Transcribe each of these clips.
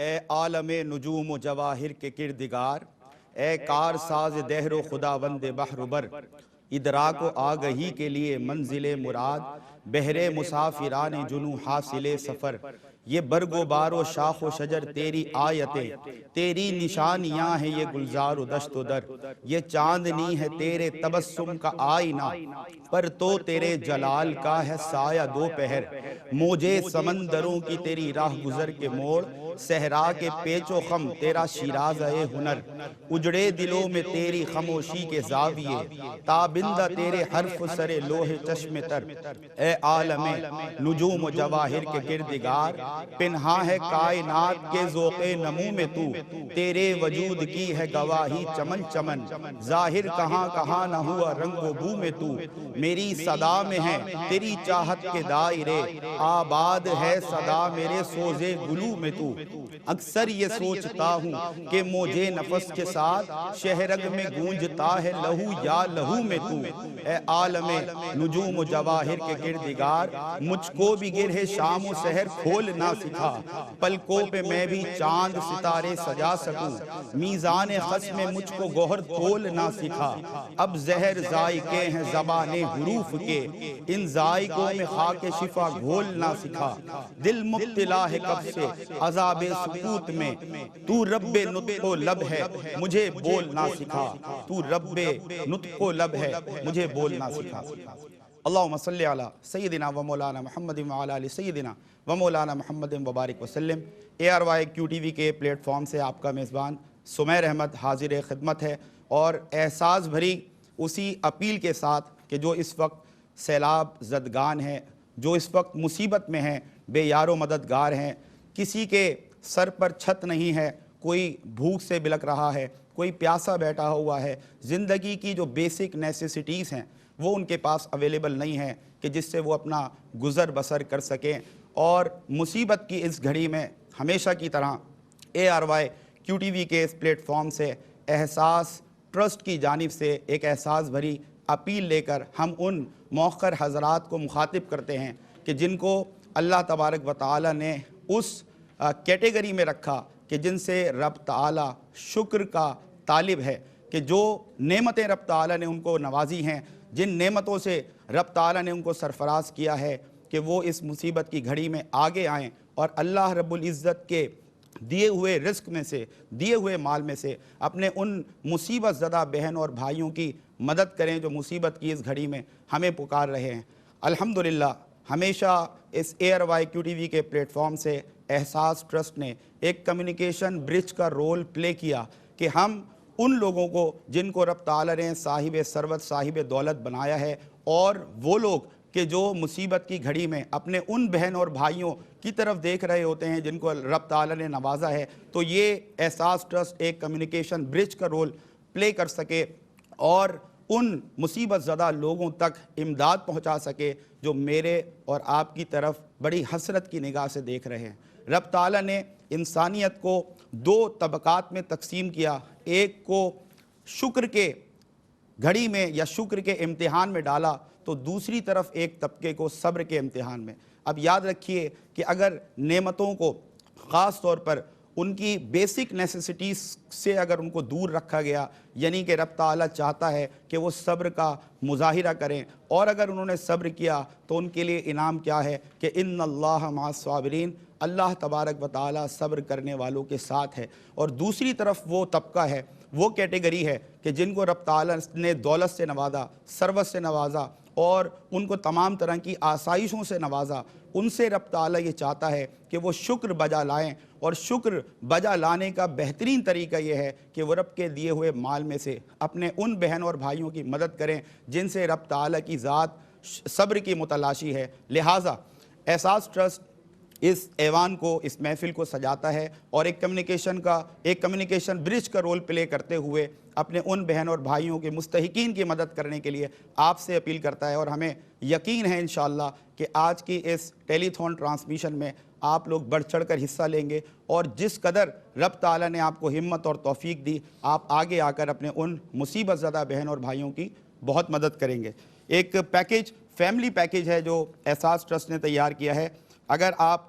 اے عالم نجوم و جواہر کے کردگار، اے کار ساز دہر و خداوند بحر بر، ادراک و آگہی کے لیے منزل مراد، بہرے مسافران جنوں حاصل سفر۔ یہ برگ و بار و شاخ و شجر تیری آیتیں، تیری نشانیاں ہیں یہ گلزار و دشت و در۔ یہ چاندنی ہے تیرے تبسم کا آئینہ، پر تو تیرے جلال کا ہے سایہ دوپہر۔ موجے سمندروں کی تیری راہ گزر کے موڑ، صحرا کے پیچ و خم تیرا شیرازہ ہنر۔ اجڑے دلوں میں تیری خاموشی کے زاویے، تابندہ تیرے حرف سر لوح چشم تر۔ اے عالم نجوم و جواہر کے کردگار، پنہاں ہے کائنات کے ذوق نمو میں تو، تیرے وجود کی ہے گواہی چمن چمن۔ ظاہر کہاں کہاں نہ ہوا رنگ و بو میں تو، میری صدا میں ہے تیری چاہت کے دائرے، آباد ہے صدا میرے سوزے گلو میں تو۔ اکثر یہ سوچتا ہوں کہ موجے نفس کے ساتھ شہرگ میں گونجتا ہے لہو یا لہو میں تو۔ اے عالم نجوم و جواہر کے کردگار، مجھ کو بھی گرہ شام و سحر کھول نہ سکھا، پلکوں پہ میں بھی چاند ستارے سجا سکوں، میزان خس میں مجھ کو گوہر تول نہ سکھا۔ اب زہر ذائقے ہیں زبان حروف کے، ان ذائقوں میں خاک شفا گھول نہ سکھا۔ دل مبتلا ہے کب سے عذاب سکوت میں، تو رب نطق و لب ہے مجھے بول نہ سکھا، تو رب نطق و لب ہے مجھے بول نہ سکھا۔ اللہم صلی علی سیدنا و مولانا محمد و علی سیدنا و مولانا محمد وبارک وسلم۔ ARY QTV کے پلیٹ فارم سے آپ کا میزبان سمیر احمد حاضر خدمت ہے، اور احساس بھری اسی اپیل کے ساتھ کہ جو اس وقت سیلاب زدگان ہیں، جو اس وقت مصیبت میں ہیں، بے یار و مددگار ہیں، کسی کے سر پر چھت نہیں ہے، کوئی بھوک سے بلک رہا ہے، کوئی پیاسا بیٹھا ہوا ہے، زندگی کی جو بیسک نیسیسٹیز ہیں وہ ان کے پاس اویلیبل نہیں ہیں کہ جس سے وہ اپنا گزر بسر کر سکیں۔ اور مصیبت کی اس گھڑی میں ہمیشہ کی طرح ARY QTV کے اس پلیٹ فارم سے احساس ٹرسٹ کی جانب سے ایک احساس بھری اپیل لے کر ہم ان موخر حضرات کو مخاطب کرتے ہیں کہ جن کو اللہ تبارک و تعالی نے اس کیٹیگری میں رکھا کہ جن سے رب تعالی شکر کا طالب ہے، کہ جو نعمتیں رب تعالی نے ان کو نوازی ہیں، جن نعمتوں سے رب تعالی نے ان کو سرفراز کیا ہے، کہ وہ اس مصیبت کی گھڑی میں آگے آئیں اور اللہ رب العزت کے دیے ہوئے رزق میں سے، دیے ہوئے مال میں سے اپنے ان مصیبت زدہ بہن اور بھائیوں کی مدد کریں جو مصیبت کی اس گھڑی میں ہمیں پکار رہے ہیں۔ الحمدللہ ہمیشہ اس ARY QTV کے پلیٹ فارم سے احساس ٹرسٹ نے ایک کمیونیکیشن برج کا رول پلے کیا کہ ہم ان لوگوں کو جن کو رب تعالی نے صاحب ثروت صاحب دولت بنایا ہے، اور وہ لوگ کہ جو مصیبت کی گھڑی میں اپنے ان بہن اور بھائیوں کی طرف دیکھ رہے ہوتے ہیں جن کو رب تعالی نے نوازا ہے، تو یہ احساس ٹرسٹ ایک کمیونیکیشن برج کا رول پلے کر سکے اور ان مصیبت زدہ لوگوں تک امداد پہنچا سکے جو میرے اور آپ کی طرف بڑی حسرت کی نگاہ سے دیکھ رہے ہیں۔ رب تعالی نے انسانیت کو دو طبقات میں تقسیم کیا، ایک کو شکر کے گھڑی میں یا شکر کے امتحان میں ڈالا، تو دوسری طرف ایک طبقے کو صبر کے امتحان میں۔ اب یاد رکھیے کہ اگر نعمتوں کو خاص طور پر ان کی بیسک نیسیسٹیز سے اگر ان کو دور رکھا گیا، یعنی کہ رب تعالیٰ چاہتا ہے کہ وہ صبر کا مظاہرہ کریں، اور اگر انہوں نے صبر کیا تو ان کے لیے انعام کیا ہے کہ ان اللہ مع الصابرین، اللہ تبارک و تعالیٰ صبر کرنے والوں کے ساتھ ہے۔ اور دوسری طرف وہ طبقہ ہے، وہ کیٹیگری ہے کہ جن کو رب تعالیٰ نے دولت سے نوازا، ثروت سے نوازا، اور ان کو تمام طرح کی آسائشوں سے نوازا، ان سے رب تعالیٰ یہ چاہتا ہے کہ وہ شکر بجا لائیں، اور شکر بجا لانے کا بہترین طریقہ یہ ہے کہ وہ رب کے دیے ہوئے مال میں سے اپنے ان بہن اور بھائیوں کی مدد کریں جن سے رب تعالیٰ کی ذات صبر کی متلاشی ہے۔ لہٰذا احساس ٹرسٹ اس ایوان کو، اس محفل کو سجاتا ہے اور ایک کمیونیکیشن برج کا رول پلے کرتے ہوئے اپنے ان بہن اور بھائیوں کے مستحقین کی مدد کرنے کے لیے آپ سے اپیل کرتا ہے، اور ہمیں یقین ہے انشاءاللہ کہ آج کی اس ٹیلی تھون ٹرانسمیشن میں آپ لوگ بڑھ چڑھ کر حصہ لیں گے، اور جس قدر رب تعالیٰ نے آپ کو ہمت اور توفیق دی، آپ آگے آ کر اپنے ان مصیبت زدہ بہن اور بھائیوں کی بہت مدد کریں گے۔ ایک پیکیج، فیملی پیکیج ہے جو احساس ٹرسٹ نے تیار کیا ہے۔ اگر آپ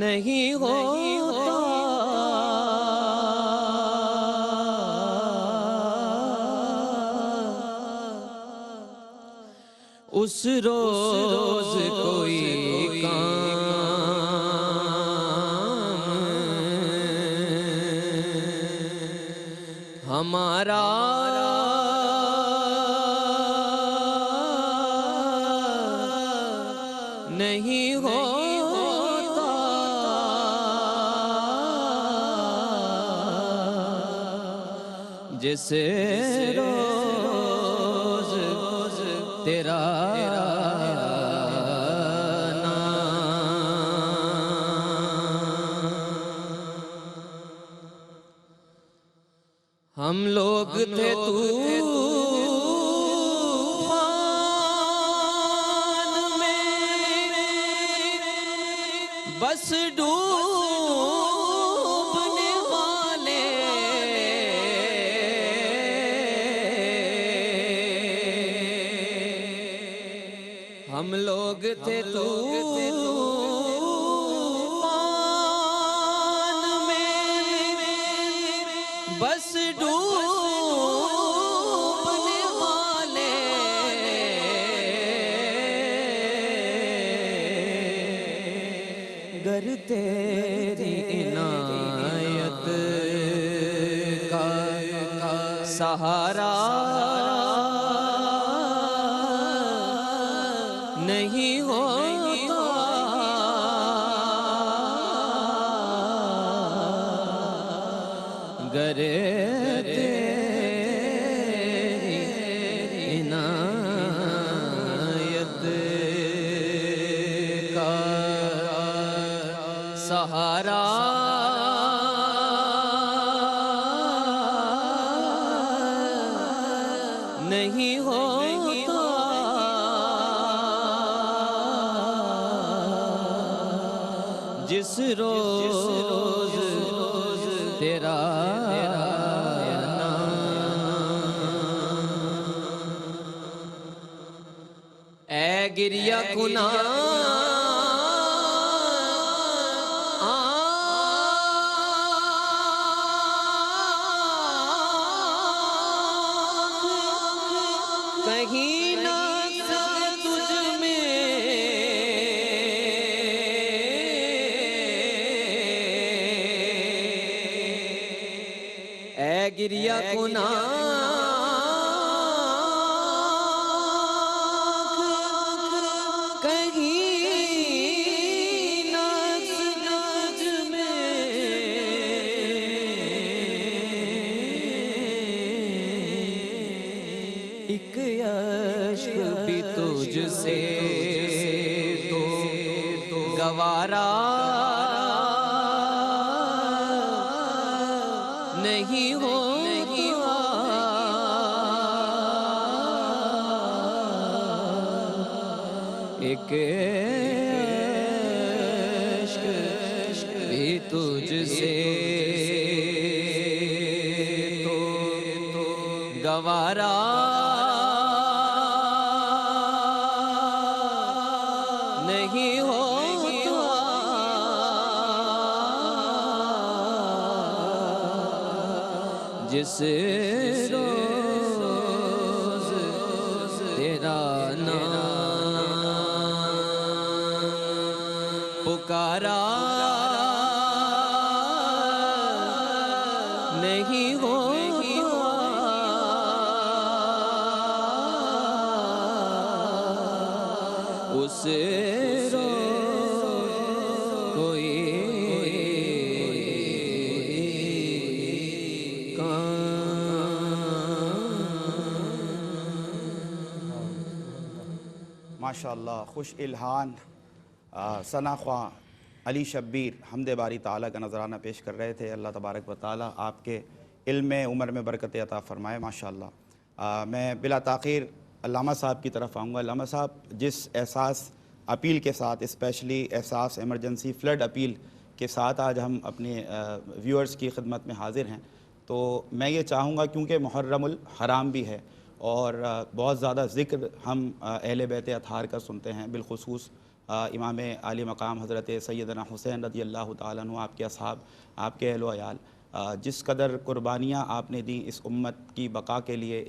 نہیں ہوتا اس روز کوئی کام ہمارا نہیں ہوتا جس روز تیرا ہم لوگ تھے طوفان میں بس ڈوبنے والے ہم لوگ تھے طوفان میں بس ڈوبنے والے گر تیری عنایت کا سہارا نہیں ہوتا گر سہارا نہیں ہوتا جس روز تیرا اے گریہ کناں کہیں نہ سکے تجھ میں اے گریہ کناں کہیں نہ سکے تجھ میں ایک عشق بھی تجھ سے تو گوارا نہیں ہوگی ایک عشق بھی تجھ سے تو گوارا نہیں ہوتا جس روز تیرا نام پکارا نہیں ہوگی اس کوئی ماشاءاللہ خوش الہان ثنا خواں علی شبیر حمد باری تعالیٰ کا نذرانہ پیش کر رہے تھے۔ اللہ تبارک و تعالیٰ آپ کے علم میں عمر میں برکت عطا فرمائے ماشاءاللہ۔ میں بلا تاخیر علامہ صاحب کی طرف آؤں گا۔ علامہ صاحب، جس احساس اپیل کے ساتھ، اسپیشلی احساس ایمرجنسی فلڈ اپیل کے ساتھ آج ہم اپنے ویورز کی خدمت میں حاضر ہیں، تو میں یہ چاہوں گا کیونکہ محرم الحرام بھی ہے اور بہت زیادہ ذکر ہم اہل بیت اطہار کا سنتے ہیں، بالخصوص امام عالی مقام حضرت سیدنا حسین رضی اللہ تعالیٰ عنہ، آپ کے اصحاب، آپ کے اہل و عیال، جس قدر قربانیاں آپ نے دیں اس امت کی بقا کے لیے،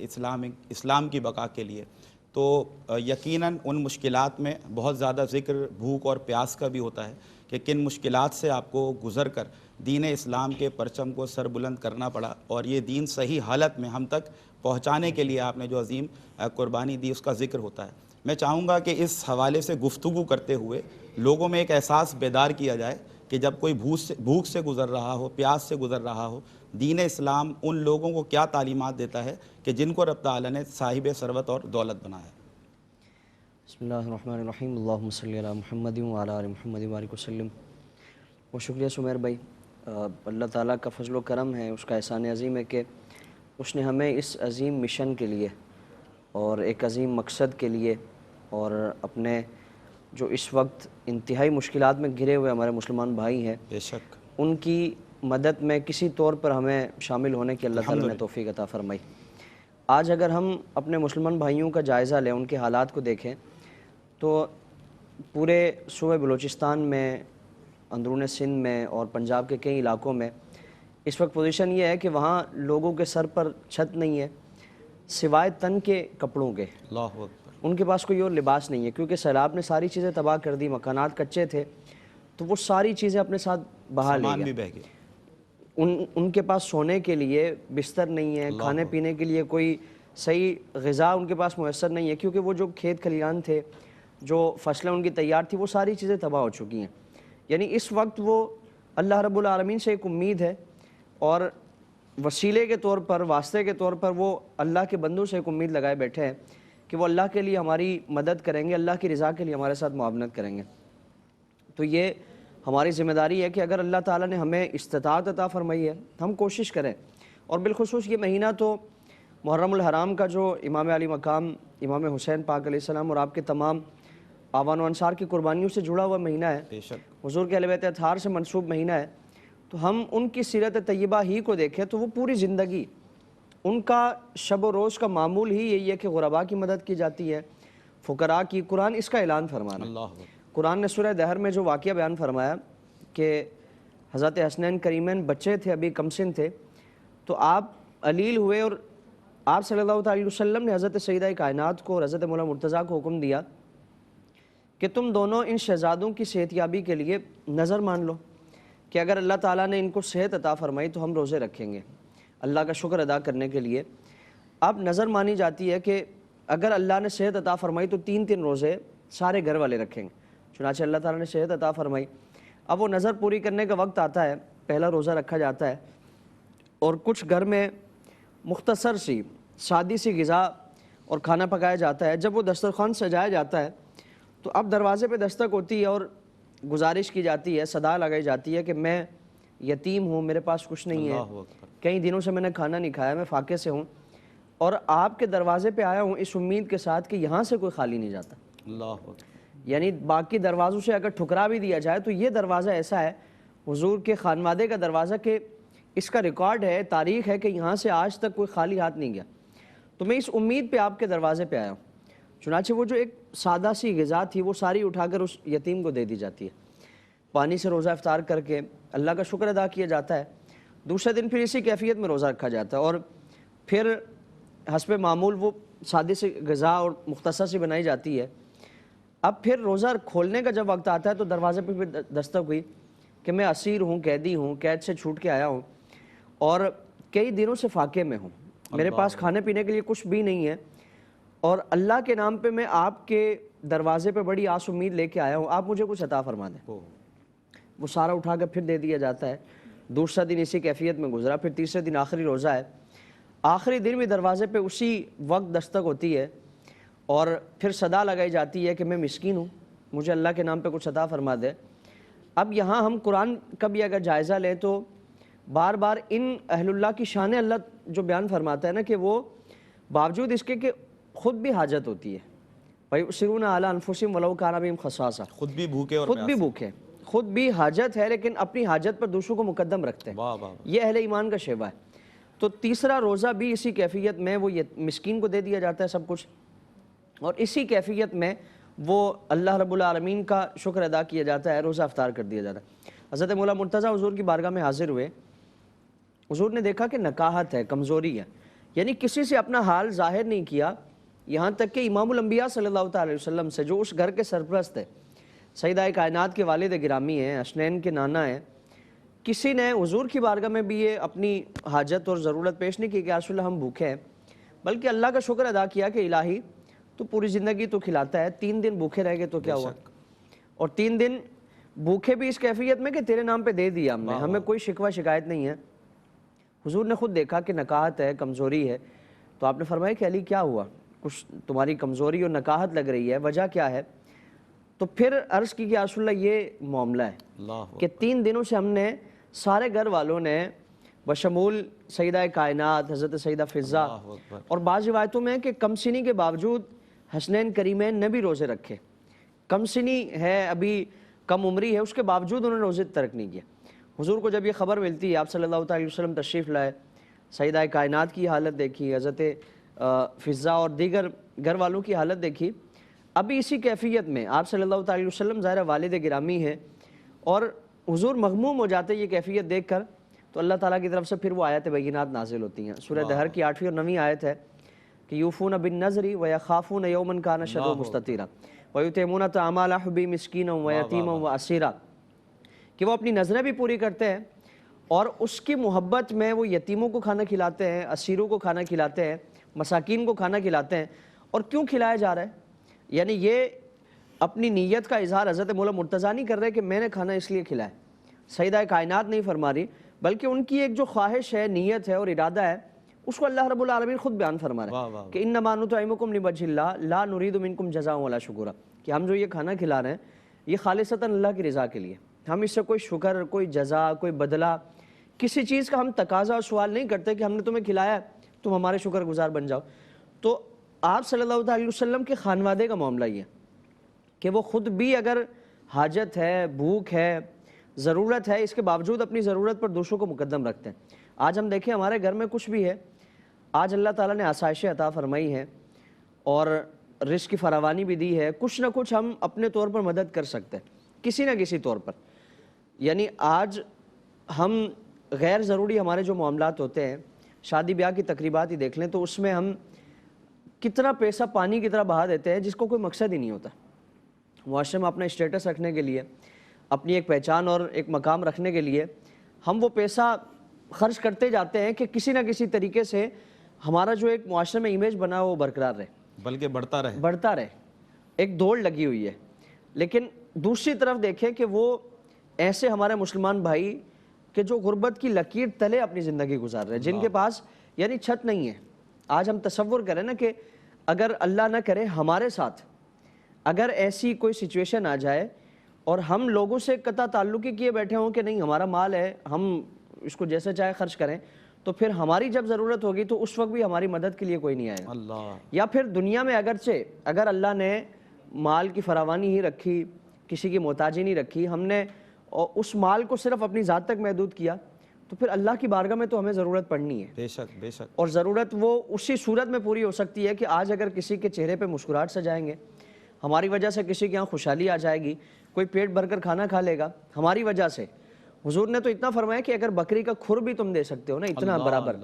اسلام کی بقا کے لیے، تو یقیناً ان مشکلات میں بہت زیادہ ذکر بھوک اور پیاس کا بھی ہوتا ہے کہ کن مشکلات سے آپ کو گزر کر دین اسلام کے پرچم کو سر بلند کرنا پڑا، اور یہ دین صحیح حالت میں ہم تک پہنچانے کے لیے آپ نے جو عظیم قربانی دی اس کا ذکر ہوتا ہے۔ میں چاہوں گا کہ اس حوالے سے گفتگو کرتے ہوئے لوگوں میں ایک احساس بیدار کیا جائے کہ جب کوئی بھوک سے گزر رہا ہو، پیاس سے گزر رہا ہو، دین اسلام ان لوگوں کو کیا تعلیمات دیتا ہے کہ جن کو رب تعالیٰ نے صاحب ثروت اور دولت بنایا ہے۔ بسم اللہ الرحمن الرحیم، اللہم صلی علی محمد وعلی آل محمد وبارک وسلم۔ بہت شکریہ سمیر بھائی، اللہ تعالیٰ کا فضل و کرم ہے، اس کا احسان عظیم ہے کہ اس نے ہمیں اس عظیم مشن کے لیے اور ایک عظیم مقصد کے لیے، اور اپنے جو اس وقت انتہائی مشکلات میں گھرے ہوئے ہمارے مسلمان بھائی ہیں، بے شک ان کی مدد میں کسی طور پر ہمیں شامل ہونے کی اللہ تعالیٰ نے توفیق عطا فرمائی۔ آج اگر ہم اپنے مسلمان بھائیوں کا جائزہ لیں، ان کے حالات کو دیکھیں، تو پورے صوبہ بلوچستان میں، اندرون سندھ میں اور پنجاب کے کئی علاقوں میں اس وقت پوزیشن یہ ہے کہ وہاں لوگوں کے سر پر چھت نہیں ہے سوائے تن کے کپڑوں کے، اللہ اکبر، ان کے پاس کوئی اور لباس نہیں ہے، کیونکہ سیلاب نے ساری چیزیں تباہ کر دی، مکانات کچے تھے تو وہ ساری چیزیں اپنے ساتھ بہا لے سامان گیا۔ بھی بہہ گئے، ان کے پاس سونے کے لیے بستر نہیں ہے، کھانے پینے کے لیے کوئی صحیح غذا ان کے پاس میسر نہیں ہے، کیونکہ وہ جو کھیت کھلیان تھے، جو فصلیں ان کی تیار تھی، وہ ساری چیزیں تباہ ہو چکی ہیں۔ یعنی اس وقت وہ اللہ رب العالمین سے ایک امید ہے، اور وسیلے کے طور پر، واسطے کے طور پر وہ اللہ کے بندوں سے ایک امید لگائے بیٹھے ہیں کہ وہ اللہ کے لیے ہماری مدد کریں گے، اللہ کی رضا کے لیے ہمارے ساتھ معاونت کریں گے۔ تو یہ ہماری ذمہ داری ہے کہ اگر اللہ تعالیٰ نے ہمیں استطاعت عطا فرمائی ہے، ہم کوشش کریں، اور بالخصوص یہ مہینہ تو محرم الحرام کا جو امام علی مقام امام حسین پاک علیہ السلام اور آپ کے تمام آوان و انصار کی قربانیوں سے جڑا ہوا مہینہ ہے، بے شک حضور کے اہل بیت اطہار سے منسوب مہینہ ہے، تو ہم ان کی سیرت طیبہ ہی کو دیکھیں تو وہ پوری زندگی ان کا شب و روز کا معمول ہی یہی ہے کہ غرباء کی مدد کی جاتی ہے، فقراء کی۔ قرآن اس کا اعلان فرمانا، اللہ اکبر، قرآن نے سورہ دہر میں جو واقعہ بیان فرمایا کہ حضرت حسنین کریمین بچے تھے، ابھی کم سن تھے، تو آپ علیل ہوئے، اور آپ صلی اللہ علیہ وسلم نے حضرت سیدہ کائنات کو اور حضرت مولا مرتضیٰ کو حکم دیا کہ تم دونوں ان شہزادوں کی صحت یابی کے لیے نظر مان لو کہ اگر اللہ تعالیٰ نے ان کو صحت عطا فرمائی تو ہم روزے رکھیں گے اللہ کا شکر ادا کرنے کے لیے۔ اب نظر مانی جاتی ہے کہ اگر اللہ نے صحت عطا فرمائی تو 3 روزے سارے گھر والے رکھیں گے، چنانچہ اللہ تعالیٰ نے صحت عطا فرمائی۔ اب وہ نظر پوری کرنے کا وقت آتا ہے، پہلا روزہ رکھا جاتا ہے، اور کچھ گھر میں مختصر سی سادی سی غذا اور کھانا پکایا جاتا ہے۔ جب وہ دسترخوان سجایا جاتا ہے تو اب دروازے پہ دستک ہوتی ہے اور گزارش کی جاتی ہے، صدا لگائی جاتی ہے کہ میں یتیم ہوں، میرے پاس کچھ نہیں ہے، اللہ اکبر، کئی دنوں سے میں نے کھانا نہیں کھایا، میں فاقے سے ہوں، اور آپ کے دروازے پہ آیا ہوں اس امید کے ساتھ کہ یہاں سے کوئی خالی نہیں جاتا۔ اللہ اکبر، یعنی باقی دروازوں سے اگر ٹھکرا بھی دیا جائے تو یہ دروازہ ایسا ہے حضور کے خانوادے کا دروازہ کہ اس کا ریکارڈ ہے، تاریخ ہے کہ یہاں سے آج تک کوئی خالی ہاتھ نہیں گیا۔ تو میں اس امید پہ آپ کے دروازے پہ آیا ہوں۔ چنانچہ وہ جو ایک سادہ سی غذا تھی وہ ساری اٹھا کر اس یتیم کو دے دی جاتی ہے، پانی سے روزہ افطار کر کے اللہ کا شکر ادا کیا جاتا ہے۔ دوسرے دن پھر اسی کیفیت میں روزہ رکھا جاتا ہے، اور پھر حسب معمول وہ سادے سی غذا اور مختصر سی بنائی جاتی ہے۔ اب پھر روزہ کھولنے کا جب وقت آتا ہے تو دروازے پہ پھر دستک ہوئی کہ میں اسیر ہوں، قیدی ہوں، قید سے چھوٹ کے آیا ہوں، اور کئی دنوں سے فاقے میں ہوں، میرے پاس کھانے پینے کے لیے کچھ بھی نہیں ہے، اور اللہ کے نام پہ میں آپ کے دروازے پہ بڑی آس امید لے کے آیا ہوں، آپ مجھے کچھ عطا فرما دیں۔ وہ سارا اٹھا کر پھر دے دیا جاتا ہے۔ دوسرا دن اسی کیفیت میں گزرا، پھر تیسرے دن آخری روزہ ہے، آخری دن بھی دروازے پہ اسی وقت دستک ہوتی ہے، اور پھر صدا لگائی جاتی ہے کہ میں مسکین ہوں، مجھے اللہ کے نام پہ کچھ عطا فرما دے۔ اب یہاں ہم قرآن کا بھی اگر جائزہ لیں تو بار بار ان اہل اللہ کی شان اللہ جو بیان فرماتا ہے نا کہ وہ باوجود اس کے کہ خود بھی حاجت ہوتی ہے، وَيُؤْثِرُونَ عَلَىٰ أَنفُسِهِمْ وَلَوْ كَانَ بِهِمْ خَصَاصَةٌ، خود بھی بھوکے اور خود بھی بھوکے، خود بھی حاجت ہے لیکن اپنی حاجت پر دوسروں کو مقدم رکھتے ہیں۔ واہ واہ، یہ اہل ایمان کا شیوا ہے۔ تو تیسرا روزہ بھی اسی کیفیت میں وہ مسکین کو دے دیا جاتا ہے سب کچھ، اور اسی کیفیت میں وہ اللہ رب العالمین کا شکر ادا کیا جاتا ہے، روزہ افطار کر دیا جاتا ہے۔ حضرت مولا مرتضیٰ حضور کی بارگاہ میں حاضر ہوئے، حضور نے دیکھا کہ نکاہت ہے، کمزوری ہے، یعنی کسی سے اپنا حال ظاہر نہیں کیا، یہاں تک کہ امام الانبیاء صلی اللہ تعالی وسلم سے، جو اس گھر کے سرپرست ہے، سیدہ کائنات کے والد گرامی ہیں، حسنین کے نانا ہیں، کسی نے حضور کی بارگاہ میں بھی یہ اپنی حاجت اور ضرورت پیش نہیں کی کہ یا رسول اللہ ہم بھوکے ہیں، بلکہ اللہ کا شکر ادا کیا کہ الہی تو پوری زندگی تو کھلاتا ہے، 3 دن بھوکے رہ گئے تو کیا ہوا، اور 3 دن بھوکے بھی اس کیفیت میں کہ تیرے نام پہ دے دیا ہم نے، ہمیں کوئی شکوہ شکایت نہیں ہے۔ حضور نے خود دیکھا کہ نکاہت ہے، کمزوری ہے، تو آپ نے فرمایا کہ علی کیا ہوا، کچھ تمہاری کمزوری اور نکاہت لگ رہی ہے، وجہ کیا ہے؟ تو پھر عرض کی کہ یا رسول اللہ یہ معاملہ ہے کہ 3 دنوں سے ہم نے سارے گھر والوں نے بشمول سیدہ کائنات حضرت سیدہ فضہ اور بعض روایتوں میں کہ کم سنی کے باوجود حسنین کریمین نے بھی روزے رکھے، کم سنی ہے، ابھی کم عمری ہے، اس کے باوجود انہوں نے روزے ترک نہیں کیا۔ حضور کو جب یہ خبر ملتی ہے، آپ صلی اللہ علیہ وسلم تشریف لائے، سیدہ کائنات کی حالت دیکھی، حضرت فضہ اور دیگر گھر والوں کی حالت دیکھی، ابھی اسی کیفیت میں آپ صلی اللہ علیہ وسلم ظاہر والد گرامی ہیں، اور حضور مغموم ہو جاتے یہ کیفیت دیکھ کر، تو اللہ تعالیٰ کی طرف سے پھر وہ آیت بینات نازل ہوتی ہیں۔ سورہ دہر کی 8ویں اور 9ویں آیت ہے کہ یوفون بالنذر ویخافون یوما کان شرہ مستطیرا ویطعمون الطعام علی حبہ مسکینا ویتیما واسیرا، کہ وہ اپنی نظریں بھی پوری کرتے ہیں اور اس کی محبت میں وہ یتیموں کو کھانا کھلاتے ہیں، اسیروں کو کھانا کھلاتے ہیں، مساکین کو کھانا کھلاتے ہیں۔ اور کیوں کھلایا جا رہا ہے؟ یعنی یہ اپنی نیت کا اظہار حضرت مولا مرتضیٰ نہیں کر رہے کہ میں نے کھانا اس لیے کھلایا، سیدہ کائنات نہیں فرما رہی، بلکہ ان کی ایک جو خواہش ہے، نیت ہے اور ارادہ ہے، اس کو اللہ رب العالمین خود بیان فرما رہا ہے کہ انما نطعمکم لوجہ اللہ لا نرید منکم جزاء ولا شکورا، کہ ہم جو یہ کھانا کھلا رہے ہیں یہ خالصتاً اللہ کی رضا کے لیے، ہم اس سے کوئی شکر، کوئی جزا، کوئی بدلہ، کسی چیز کا ہم تقاضا اور سوال نہیں کرتے کہ ہم نے تمہیں کھلایا ہے تم ہمارے شکر گزار بن جاؤ۔ تو آپ صلی اللہ علیہ وسلم کے خانوادے کا معاملہ یہ کہ وہ خود بھی اگر حاجت ہے، بھوک ہے، ضرورت ہے، اس کے باوجود اپنی ضرورت پر دوسروں کو مقدم رکھتے ہیں۔ آج ہم دیکھیں ہمارے گھر میں کچھ بھی ہے، آج اللہ تعالیٰ نے آسائشیں عطا فرمائی ہیں اور رزق کی فراوانی بھی دی ہے، کچھ نہ کچھ ہم اپنے طور پر مدد کر سکتے ہیں کسی نہ کسی طور پر۔ یعنی آج ہم غیر ضروری ہمارے جو معاملات ہوتے ہیں، شادی بیاہ کی تقریبات ہی دیکھ لیں تو اس میں ہم کتنا پیسہ پانی کی طرح بہا دیتے ہیں جس کو کوئی مقصد ہی نہیں ہوتا۔ معاشرے میں اپنا اسٹیٹس رکھنے کے لیے، اپنی ایک پہچان اور ایک مقام رکھنے کے لیے ہم وہ پیسہ خرچ کرتے جاتے ہیں کہ کسی نہ کسی طریقے سے ہمارا جو ایک معاشرے میں امیج بنا وہ برقرار رہے، بلکہ بڑھتا رہے، ایک دوڑ لگی ہوئی ہے۔ لیکن دوسری طرف دیکھیں کہ وہ ایسے ہمارے مسلمان بھائی کہ جو غربت کی لکیر تلے اپنی زندگی گزار رہے ہیں، جن کے پاس یعنی چھت نہیں ہے۔ آج ہم تصور کریں نا کہ اگر اللہ نہ کرے ہمارے ساتھ اگر ایسی کوئی سچویشن آ جائے اور ہم لوگوں سے قطع تعلق ہی کیے بیٹھے ہوں کہ نہیں ہمارا مال ہے، ہم اس کو جیسے چاہے خرچ کریں، تو پھر ہماری جب ضرورت ہوگی تو اس وقت بھی ہماری مدد کے لیے کوئی نہیں آئے گا۔ یا پھر دنیا میں اگر اللہ نے مال کی فراوانی ہی رکھی، کسی کی محتاجی نہیں رکھی، ہم نے اس مال کو صرف اپنی ذات تک محدود کیا، تو پھر اللہ کی بارگاہ میں تو ہمیں ضرورت پڑنی ہے۔ بے شک۔ اور ضرورت وہ اسی صورت میں پوری ہو سکتی ہے کہ آج اگر کسی کے چہرے پہ مسکراہٹ سجائیں گے، ہماری وجہ سے کسی کے یہاں خوشحالی آ جائے گی، کوئی پیٹ بھر کر کھانا کھا لے گا ہماری وجہ سے۔ حضور نے تو اتنا فرمایا کہ اگر بکری کا کھر بھی تم دے سکتے ہو نا، اتنا برابر،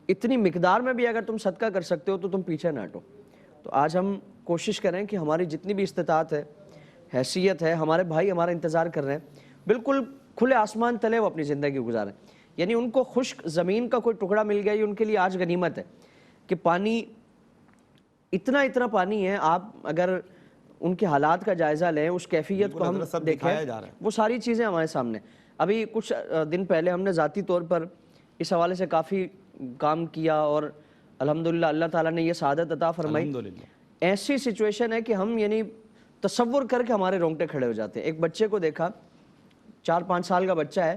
اتنی مقدار میں بھی اگر تم صدقہ کر سکتے ہو تو تم پیچھے نہ ہٹو۔ تو آج ہم کوشش کریں کہ ہماری جتنی بھی استطاعت ہے، حیثیت ہے، ہمارے بھائی ہمارا انتظار کر رہے ہیں، بالکل کھلے آسمان تلے وہ اپنی زندگی گزاریں۔ یعنی ان کو خشک زمین کا کوئی ٹکڑا مل گیا، یہ ان کے لیے آج غنیمت ہے کہ پانی، اتنا پانی ہے۔ آپ اگر ان کے حالات کا جائزہ لیں، اس کیفیت کو ہم دیکھیں، وہ ساری چیزیں ہمارے سامنے۔ ابھی کچھ دن پہلے ہم نے ذاتی طور پر اس حوالے سے کافی کام کیا اور الحمدللہ اللہ تعالیٰ نے یہ سعادت عطا فرمائی۔ ایسی سچویشن ہے کہ ہم یعنی تصور کر کے ہمارے رونگٹے کھڑے ہو جاتے ہیں۔ ایک بچے کو دیکھا، 4-5 سال کا بچہ ہے،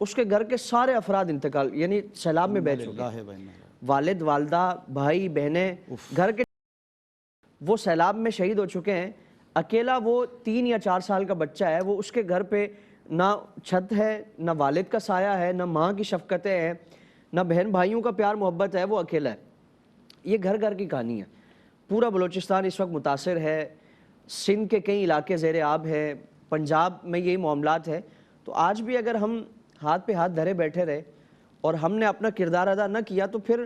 اس کے گھر کے سارے افراد انتقال یعنی سیلاب میں بہہ چکے ہیں، والد، والدہ، بھائی، بہنیں، گھر کے وہ سیلاب میں شہید ہو چکے ہیں۔ اکیلا وہ 3 یا 4 سال کا بچہ ہے، وہ اس کے گھر پہ نہ چھت ہے، نہ والد کا سایہ ہے، نہ ماں کی شفقتیں ہیں، نہ بہن بھائیوں کا پیار محبت ہے، وہ اکیلا ہے۔ یہ گھر گھر کی کہانی ہے۔ پورا بلوچستان اس وقت متاثر ہے، سندھ کے کئی علاقے زیر آب ہے، پنجاب میں یہی معاملات ہے. تو آج بھی اگر ہم ہاتھ پہ ہاتھ دھرے بیٹھے رہے اور ہم نے اپنا کردار ادا نہ کیا تو پھر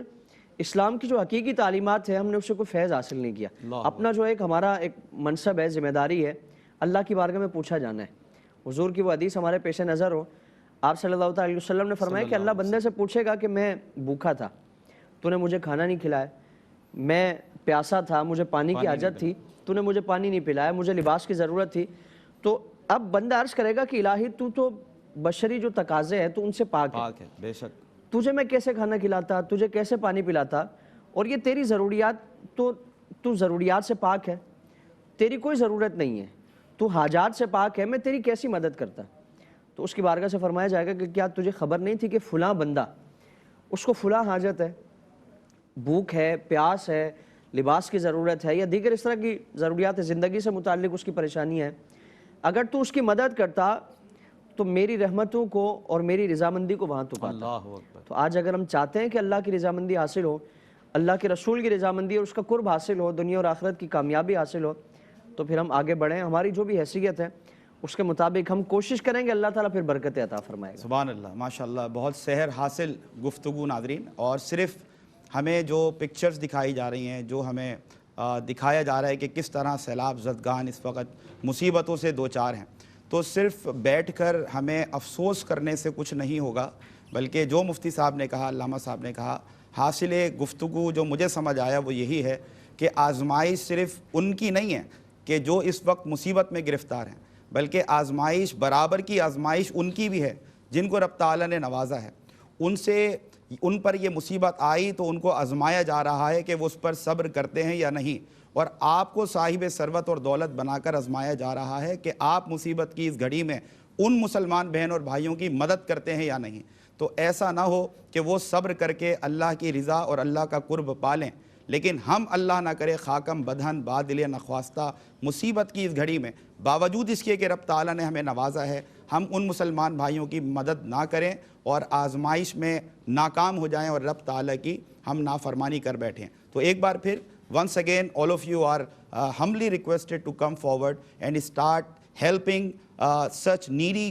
اسلام کی جو حقیقی تعلیمات ہے ہم نے اس سے کوئی فیض حاصل نہیں کیا. اپنا جو ہمارا ایک منصب ہے، ذمہ داری ہے، اللہ کی بارگاہ میں پوچھا جانا ہے. حضور کی وہ حدیث ہمارے پیش نظر ہو، آپ صلی اللہ علیہ وسلم نے فرمایا کہ اللہ بندے سے پوچھے گا کہ میں بھوکا تھا، تو نے مجھے کھانا نہیں کھلایا، میں پیاسا تھا، مجھے پانی کی حاجت تھی، تو نے مجھے پانی نہیں پلایا، مجھے لباس کی ضرورت تھی. تو اب بندہ عرض کرے گا کہ الہی تو بشری جو تقاضے ہیں تو ان سے پاک ہے، بے شک. تجھے میں کیسے کھانا کھلاتا، تجھے کیسے پانی پلاتا، اور یہ تیری ضروریات، تو ضروریات سے پاک ہے، تیری کوئی ضرورت نہیں ہے، تو حاجات سے پاک ہے، میں تیری کیسی مدد کرتا. تو اس کی بارگاہ سے فرمایا جائے گا کہ کیا تجھے خبر نہیں تھی کہ فلاں بندہ اس کو فلاں حاجت ہے، بھوک ہے، پیاس ہے، لباس کی ضرورت ہے، یا دیگر اس طرح کی ضروریات زندگی سے متعلق اس کی پریشانی ہے، اگر تو اس کی مدد کرتا تو میری رحمتوں کو اور میری رضامندی کو وہاں تو پاتا. اللہ اکبر. تو آج اگر ہم چاہتے ہیں کہ اللہ کی رضامندی حاصل ہو، اللہ کے رسول کی رضامندی اور اس کا قرب حاصل ہو، دنیا اور آخرت کی کامیابی حاصل ہو، تو پھر ہم آگے بڑھیں. ہماری جو بھی حیثیت ہے اس کے مطابق ہم کوشش کریں گے، اللہ تعالیٰ پھر برکت عطا فرمائے گا. سبحان اللہ، ماشاءاللہ، بہت سحر حاصل گفتگو ناظرین. اور صرف ہمیں جو پکچرز دکھائی جا رہی ہیں، جو ہمیں دکھایا جا رہا ہے کہ کس طرح سیلاب زدگان اس وقت مصیبتوں سے دوچار ہیں، تو صرف بیٹھ کر ہمیں افسوس کرنے سے کچھ نہیں ہوگا، بلکہ جو مفتی صاحب نے کہا، علامہ صاحب نے کہا، حاصل گفتگو جو مجھے سمجھ آیا وہ یہی ہے کہ آزمائش صرف ان کی نہیں ہے کہ جو اس وقت مصیبت میں گرفتار ہیں، بلکہ آزمائش برابر کی آزمائش ان کی بھی ہے جن کو رب تعالیٰ نے نوازا ہے. ان پر یہ مصیبت آئی تو ان کو آزمایا جا رہا ہے کہ وہ اس پر صبر کرتے ہیں یا نہیں، اور آپ کو صاحب ثروت اور دولت بنا کر آزمایا جا رہا ہے کہ آپ مصیبت کی اس گھڑی میں ان مسلمان بہن اور بھائیوں کی مدد کرتے ہیں یا نہیں. تو ایسا نہ ہو کہ وہ صبر کر کے اللہ کی رضا اور اللہ کا قرب پالیں، لیکن ہم اللہ نہ کرے خاکم بدہن بادل نخواستہ مصیبت کی اس گھڑی میں باوجود اس کے کہ رب تعالیٰ نے ہمیں نوازا ہے، ہم ان مسلمان بھائیوں کی مدد نہ کریں اور آزمائش میں ناکام ہو جائیں اور رب تعالیٰ کی ہم نافرمانی کر بیٹھیں. تو ایک بار پھر once again all of you are humbly requested to come forward and start helping such needy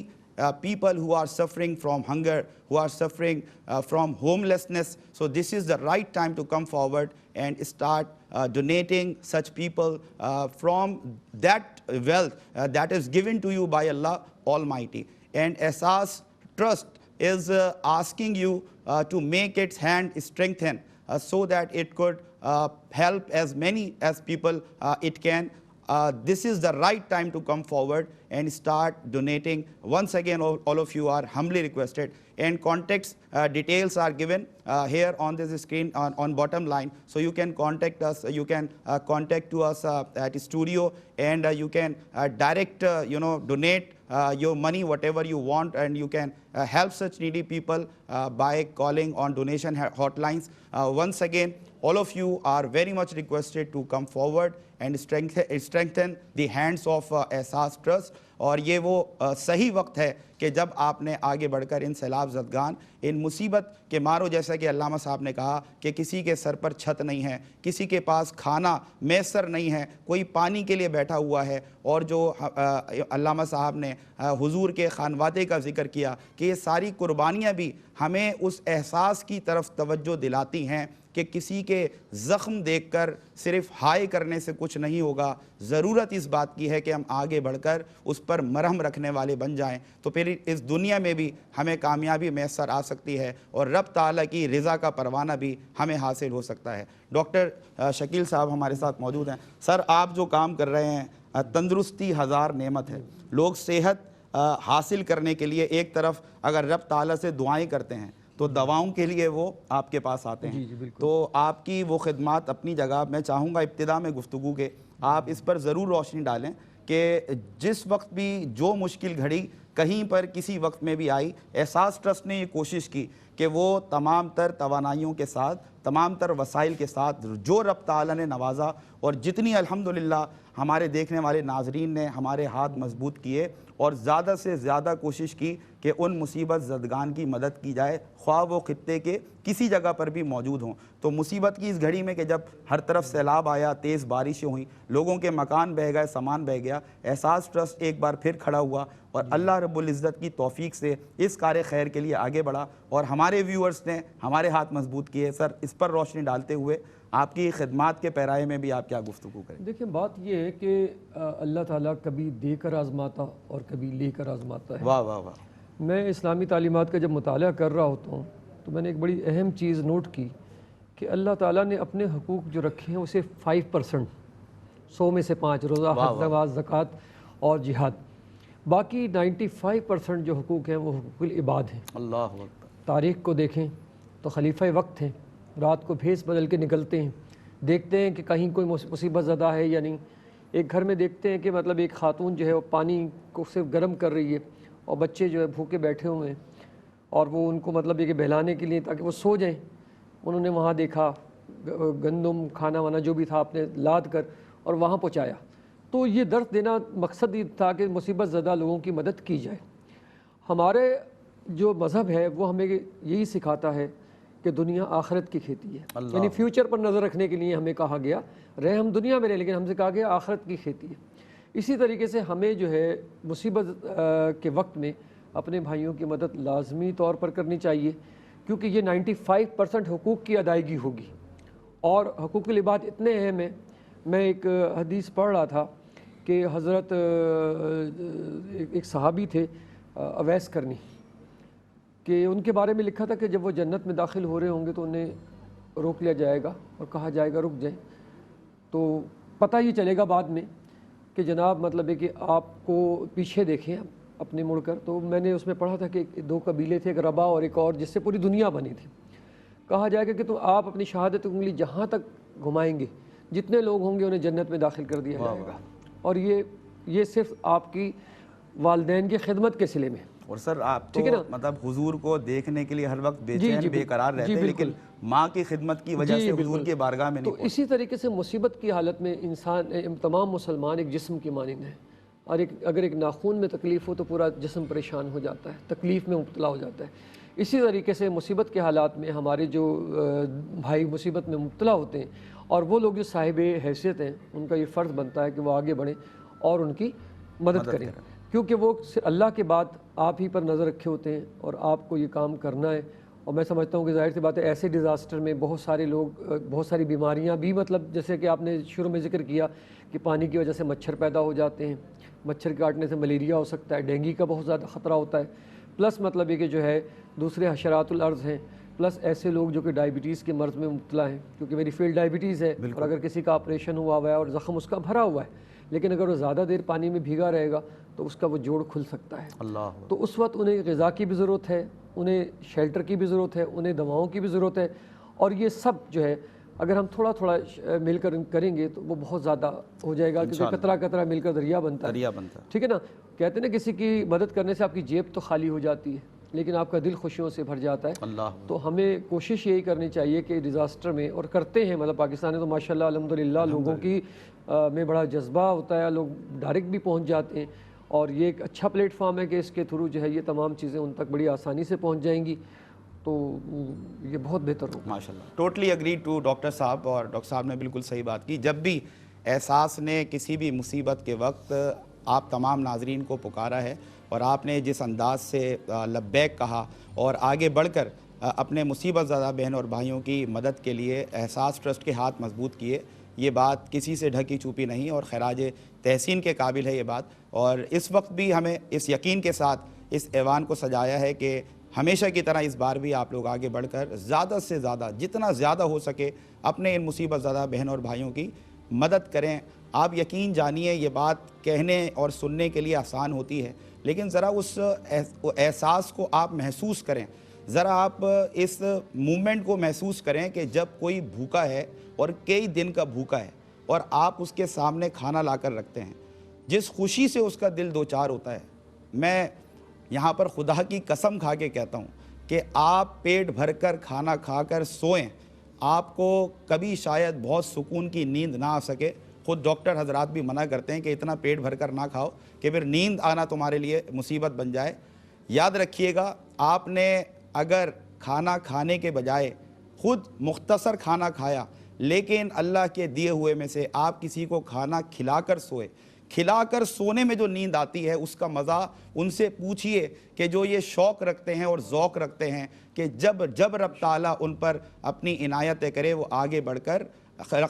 people who are suffering from hunger, who are suffering from homelessness. So this is the right time to come forward and start donating such people from that wealth that is given to you by Allah Almighty. And Asas Trust is asking you to make its hand strengthen so that it could help as many as people it can. This is the right time to come forward and start donating. Once again, all of you are humbly requested, and contacts details are given here on this screen on bottom line, so you can contact us. You can contact to us at studio, and you can direct donate your money whatever you want, and you can help such needy people by calling on donation hotlines. Once again, all of you are very much requested to come forward and strengthen the hands of Asas Trust. اور یہ وہ صحیح وقت ہے کہ جب آپ نے آگے بڑھ کر ان سیلاب زدگان، ان مصیبت کے ماروں، جیسا کہ علامہ صاحب نے کہا کہ کسی کے سر پر چھت نہیں ہے، کسی کے پاس کھانا میسر نہیں ہے، کوئی پانی کے لیے بیٹھا ہوا ہے، اور جو علامہ صاحب نے حضور کے خانوادے کا ذکر کیا کہ یہ ساری قربانیاں بھی ہمیں اس احساس کی طرف توجہ دلاتی ہیں کہ کسی کے زخم دیکھ کر صرف ہائے کرنے سے کچھ نہیں ہوگا. ضرورت اس بات کی ہے کہ ہم آگے بڑھ کر اس پر مرہم رکھنے والے بن جائیں، تو پھر اس دنیا میں بھی ہمیں کامیابی میسر آ سکتی ہے اور رب تعالیٰ کی رضا کا پروانہ بھی ہمیں حاصل ہو سکتا ہے. ڈاکٹر شکیل صاحب ہمارے ساتھ موجود ہیں. سر، آپ جو کام کر رہے ہیں، تندرستی ہزار نعمت ہے. لوگ صحت حاصل کرنے کے لیے ایک طرف اگر رب تعالیٰ سے دعائیں کرتے ہیں تو دواؤں کے لیے وہ آپ کے پاس آتے ہیں. تو آپ کی وہ خدمات اپنی جگہ. میں چاہوں گا ابتدا میں گفتگو کے آپ اس پر ضرور روشنی ڈالیں کہ جس وقت بھی جو مشکل گھڑی کہیں پر کسی وقت میں بھی آئی، احساس ٹرسٹ نے یہ کوشش کی کہ وہ تمام تر توانائیوں کے ساتھ، تمام تر وسائل کے ساتھ جو رب تعالیٰ نے نوازا اور جتنی الحمدللہ ہمارے دیکھنے والے ناظرین نے ہمارے ہاتھ مضبوط کیے اور زیادہ سے زیادہ کوشش کی کہ ان مصیبت زدگان کی مدد کی جائے، خواہ وہ خطے کے کسی جگہ پر بھی موجود ہوں۔ تو مصیبت کی اس گھڑی میں کہ جب ہر طرف سیلاب آیا، تیز بارشیں ہوئیں، لوگوں کے مکان بہہ گئے، سامان بہہ گیا، احساس ٹرسٹ ایک بار پھر کھڑا ہوا اور اللہ رب العزت کی توفیق سے اس کار خیر کے لیے آگے بڑھا اور ہمارے ویورز نے ہمارے ہاتھ مضبوط کیے۔ سر، اس پر روشنی ڈالتے ہوئے آپ کی خدمات کے پیرائے میں بھی آپ کیا گفتگو کریں؟ دیکھیں، بات یہ ہے کہ اللہ تعالیٰ کبھی دے کر آزماتا اور کبھی لے کر آزماتا ہے۔ واہ واہ واہ۔ میں اسلامی تعلیمات کا جب مطالعہ کر رہا ہوتا ہوں تو میں نے ایک بڑی اہم چیز نوٹ کی کہ اللہ تعالیٰ نے اپنے حقوق جو رکھے ہیں اسے 5%، 100 میں سے 5، روزہ، حج، نماز، زکوٰۃ اور جہاد، باقی 95% جو حقوق ہیں وہ حقوق العباد ہیں۔ اللہ اکبر۔ تاریخ کو دیکھیں تو خلیفہ وقت ہیں، رات کو بھیس بدل کے نکلتے ہیں، دیکھتے ہیں کہ کہیں کوئی مصیبت زدہ ہے یا نہیں۔ ایک گھر میں دیکھتے ہیں کہ مطلب ایک خاتون جو ہے وہ پانی کو صرف گرم کر رہی ہے اور بچے جو ہے بھوکے بیٹھے ہوئے ہیں اور وہ ان کو مطلب یہ کہ بہلانے کے لیے تاکہ وہ سو جائیں، انہوں نے وہاں دیکھا گندم، کھانا وانا جو بھی تھا آپ نے لاد کر اور وہاں پہنچایا۔ تو یہ درس دینا مقصد یہ تھا کہ مصیبت زدہ لوگوں کی مدد کی جائے۔ ہمارے جو مذہب ہے وہ ہمیں یہی سکھاتا ہے کہ دنیا آخرت کی کھیتی ہے، یعنی فیوچر پر نظر رکھنے کے لیے ہمیں کہا گیا، رہے ہم دنیا میں رہے لیکن ہم سے کہا گیا آخرت کی کھیتی ہے۔ اسی طریقے سے ہمیں جو ہے مصیبت کے وقت میں اپنے بھائیوں کی مدد لازمی طور پر کرنی چاہیے، کیونکہ یہ 95% حقوق کی ادائیگی ہوگی اور حقوق العباد اتنے اہم ہیں۔ میں ایک حدیث پڑھ رہا تھا کہ حضرت ایک صحابی تھے اویس کرنی، کہ ان کے بارے میں لکھا تھا کہ جب وہ جنت میں داخل ہو رہے ہوں گے تو انہیں روک لیا جائے گا اور کہا جائے گا رک جائیں، تو پتہ یہ چلے گا بعد میں کہ جناب مطلب ہے کہ آپ کو پیچھے دیکھیں اپنے مڑ کر۔ تو میں نے اس میں پڑھا تھا کہ 2 قبیلے تھے، ایک ربا اور ایک اور، جس سے پوری دنیا بنی تھی۔ کہا جائے گا کہ تو آپ اپنی شہادت انگلی جہاں تک گھمائیں گے، جتنے لوگ ہوں گے انہیں جنت میں داخل کر دیا جائے گا، اور یہ صرف آپ کی والدین کی خدمت کے صلے میں۔ اور سر آپ تو مطلب حضور کو دیکھنے کے لیے ہر وقت بے چین بے قرار رہتے ہیں، لیکن ماں کی خدمت کی وجہ سے حضور کی بارگاہ میں نہیں تو اسی طریقے سے مصیبت کی حالت میں انسان، تمام مسلمان ایک جسم کی مانند ہے، اور اگر ایک ناخون میں تکلیف ہو تو پورا جسم پریشان ہو جاتا ہے، تکلیف میں مبتلا ہو جاتا ہے۔ اسی طریقے سے مصیبت کے حالات میں ہمارے جو بھائی مصیبت میں مبتلا ہوتے ہیں اور وہ لوگ جو صاحب حیثیت ہیں، ان کا یہ فرض بنتا ہے کہ وہ آگے بڑھیں اور ان کی مدد کریں، کیونکہ وہ اللہ کے بعد آپ ہی پر نظر رکھے ہوتے ہیں اور آپ کو یہ کام کرنا ہے۔ اور میں سمجھتا ہوں کہ ظاہر سی بات ہے ایسے ڈیزاسٹر میں بہت سارے لوگ، بہت ساری بیماریاں بھی، مطلب جیسے کہ آپ نے شروع میں ذکر کیا کہ پانی کی وجہ سے مچھر پیدا ہو جاتے ہیں، مچھر کاٹنے سے ملیریا ہو سکتا ہے، ڈینگی کا بہت زیادہ خطرہ ہوتا ہے، پلس مطلب یہ کہ جو ہے دوسرے حشرات الارض ہیں، پلس ایسے لوگ جو کہ ڈائبٹیز کے مرض میں مبتلا ہیں، کیونکہ میری فیلڈ ڈائبٹیز ہے، اور اگر کسی کا آپریشن ہوا ہے اور زخم اس کا بھرا ہوا ہے لیکن اگر وہ زیادہ دیر پانی میں بھیگا رہے گا تو اس کا وہ جوڑ کھل سکتا ہے۔ تو اس وقت انہیں غذا کی بھی ضرورت ہے، انہیں شیلٹر کی بھی ضرورت ہے، انہیں دواؤں کی بھی ضرورت ہے، اور یہ سب جو ہے اگر ہم تھوڑا تھوڑا مل کر کریں گے تو وہ بہت زیادہ ہو جائے گا، کیونکہ قطرہ قطرہ مل کر دریا بنتا ہے۔ ٹھیک ہے نا؟ کہتے ہیں نا کسی کی مدد کرنے سے آپ کی جیب تو خالی ہو جاتی ہے لیکن آپ کا دل خوشیوں سے بھر جاتا ہے۔ تو ہمیں کوشش یہی کرنی چاہیے کہ ڈیزاسٹر میں، اور کرتے ہیں، مطلب پاکستان میں تو ماشاءاللہ الحمدللہ لوگوں کی میں بڑا جذبہ ہوتا ہے، لوگ ڈائریکٹ بھی پہنچ جاتے ہیں، اور یہ ایک اچھا پلیٹ فارم ہے کہ اس کے تھرو جو ہے یہ تمام چیزیں ان تک بڑی آسانی سے پہنچ جائیں گی، تو یہ بہت بہتر ہوگا۔ ماشاءاللہ، ٹوٹلی اگری ٹو ڈاکٹر صاحب، اور ڈاکٹر صاحب نے بالکل صحیح بات کی۔ جب بھی احساس نے کسی بھی مصیبت کے وقت آپ تمام ناظرین کو پکارا ہے اور آپ نے جس انداز سے لبیک کہا اور آگے بڑھ کر اپنے مصیبت زدہ بہن اور بھائیوں کی مدد کے لیے احساس ٹرسٹ کے ہاتھ مضبوط کیے، یہ بات کسی سے ڈھکی چھپی نہیں اور خراج تحسین کے قابل ہے یہ بات۔ اور اس وقت بھی ہمیں اس یقین کے ساتھ اس ایوان کو سجایا ہے کہ ہمیشہ کی طرح اس بار بھی آپ لوگ آگے بڑھ کر زیادہ سے زیادہ، جتنا زیادہ ہو سکے، اپنے ان مصیبت زدہ بہن اور بھائیوں کی مدد کریں۔ آپ یقین جانیے یہ بات کہنے اور سننے کے لیے آسان ہوتی ہے، لیکن ذرا اس احساس کو آپ محسوس کریں، ذرا آپ اس مومنٹ کو محسوس کریں کہ جب کوئی بھوکا ہے اور کئی دن کا بھوکا ہے اور آپ اس کے سامنے کھانا لا کر رکھتے ہیں، جس خوشی سے اس کا دل دوچار ہوتا ہے۔ میں یہاں پر خدا کی قسم کھا کے کہتا ہوں کہ آپ پیٹ بھر کر کھانا کھا کر سوئیں آپ کو کبھی شاید بہت سکون کی نیند نہ آ سکے. خود ڈاکٹر حضرات بھی منع کرتے ہیں کہ اتنا پیٹ بھر کر نہ کھاؤ کہ پھر نیند آنا تمہارے لیے مصیبت بن جائے. یاد رکھیے گا آپ نے اگر کھانا کھانے کے بجائے خود مختصر کھانا کھایا لیکن اللہ کے دیے ہوئے میں سے آپ کسی کو کھانا کھلا کر سوئے, کھلا کر سونے میں جو نیند آتی ہے اس کا مزہ ان سے پوچھئے کہ جو یہ شوق رکھتے ہیں اور ذوق رکھتے ہیں کہ جب رب تعالیٰ ان پر اپنی عنایتیں کرے وہ آگے بڑھ کر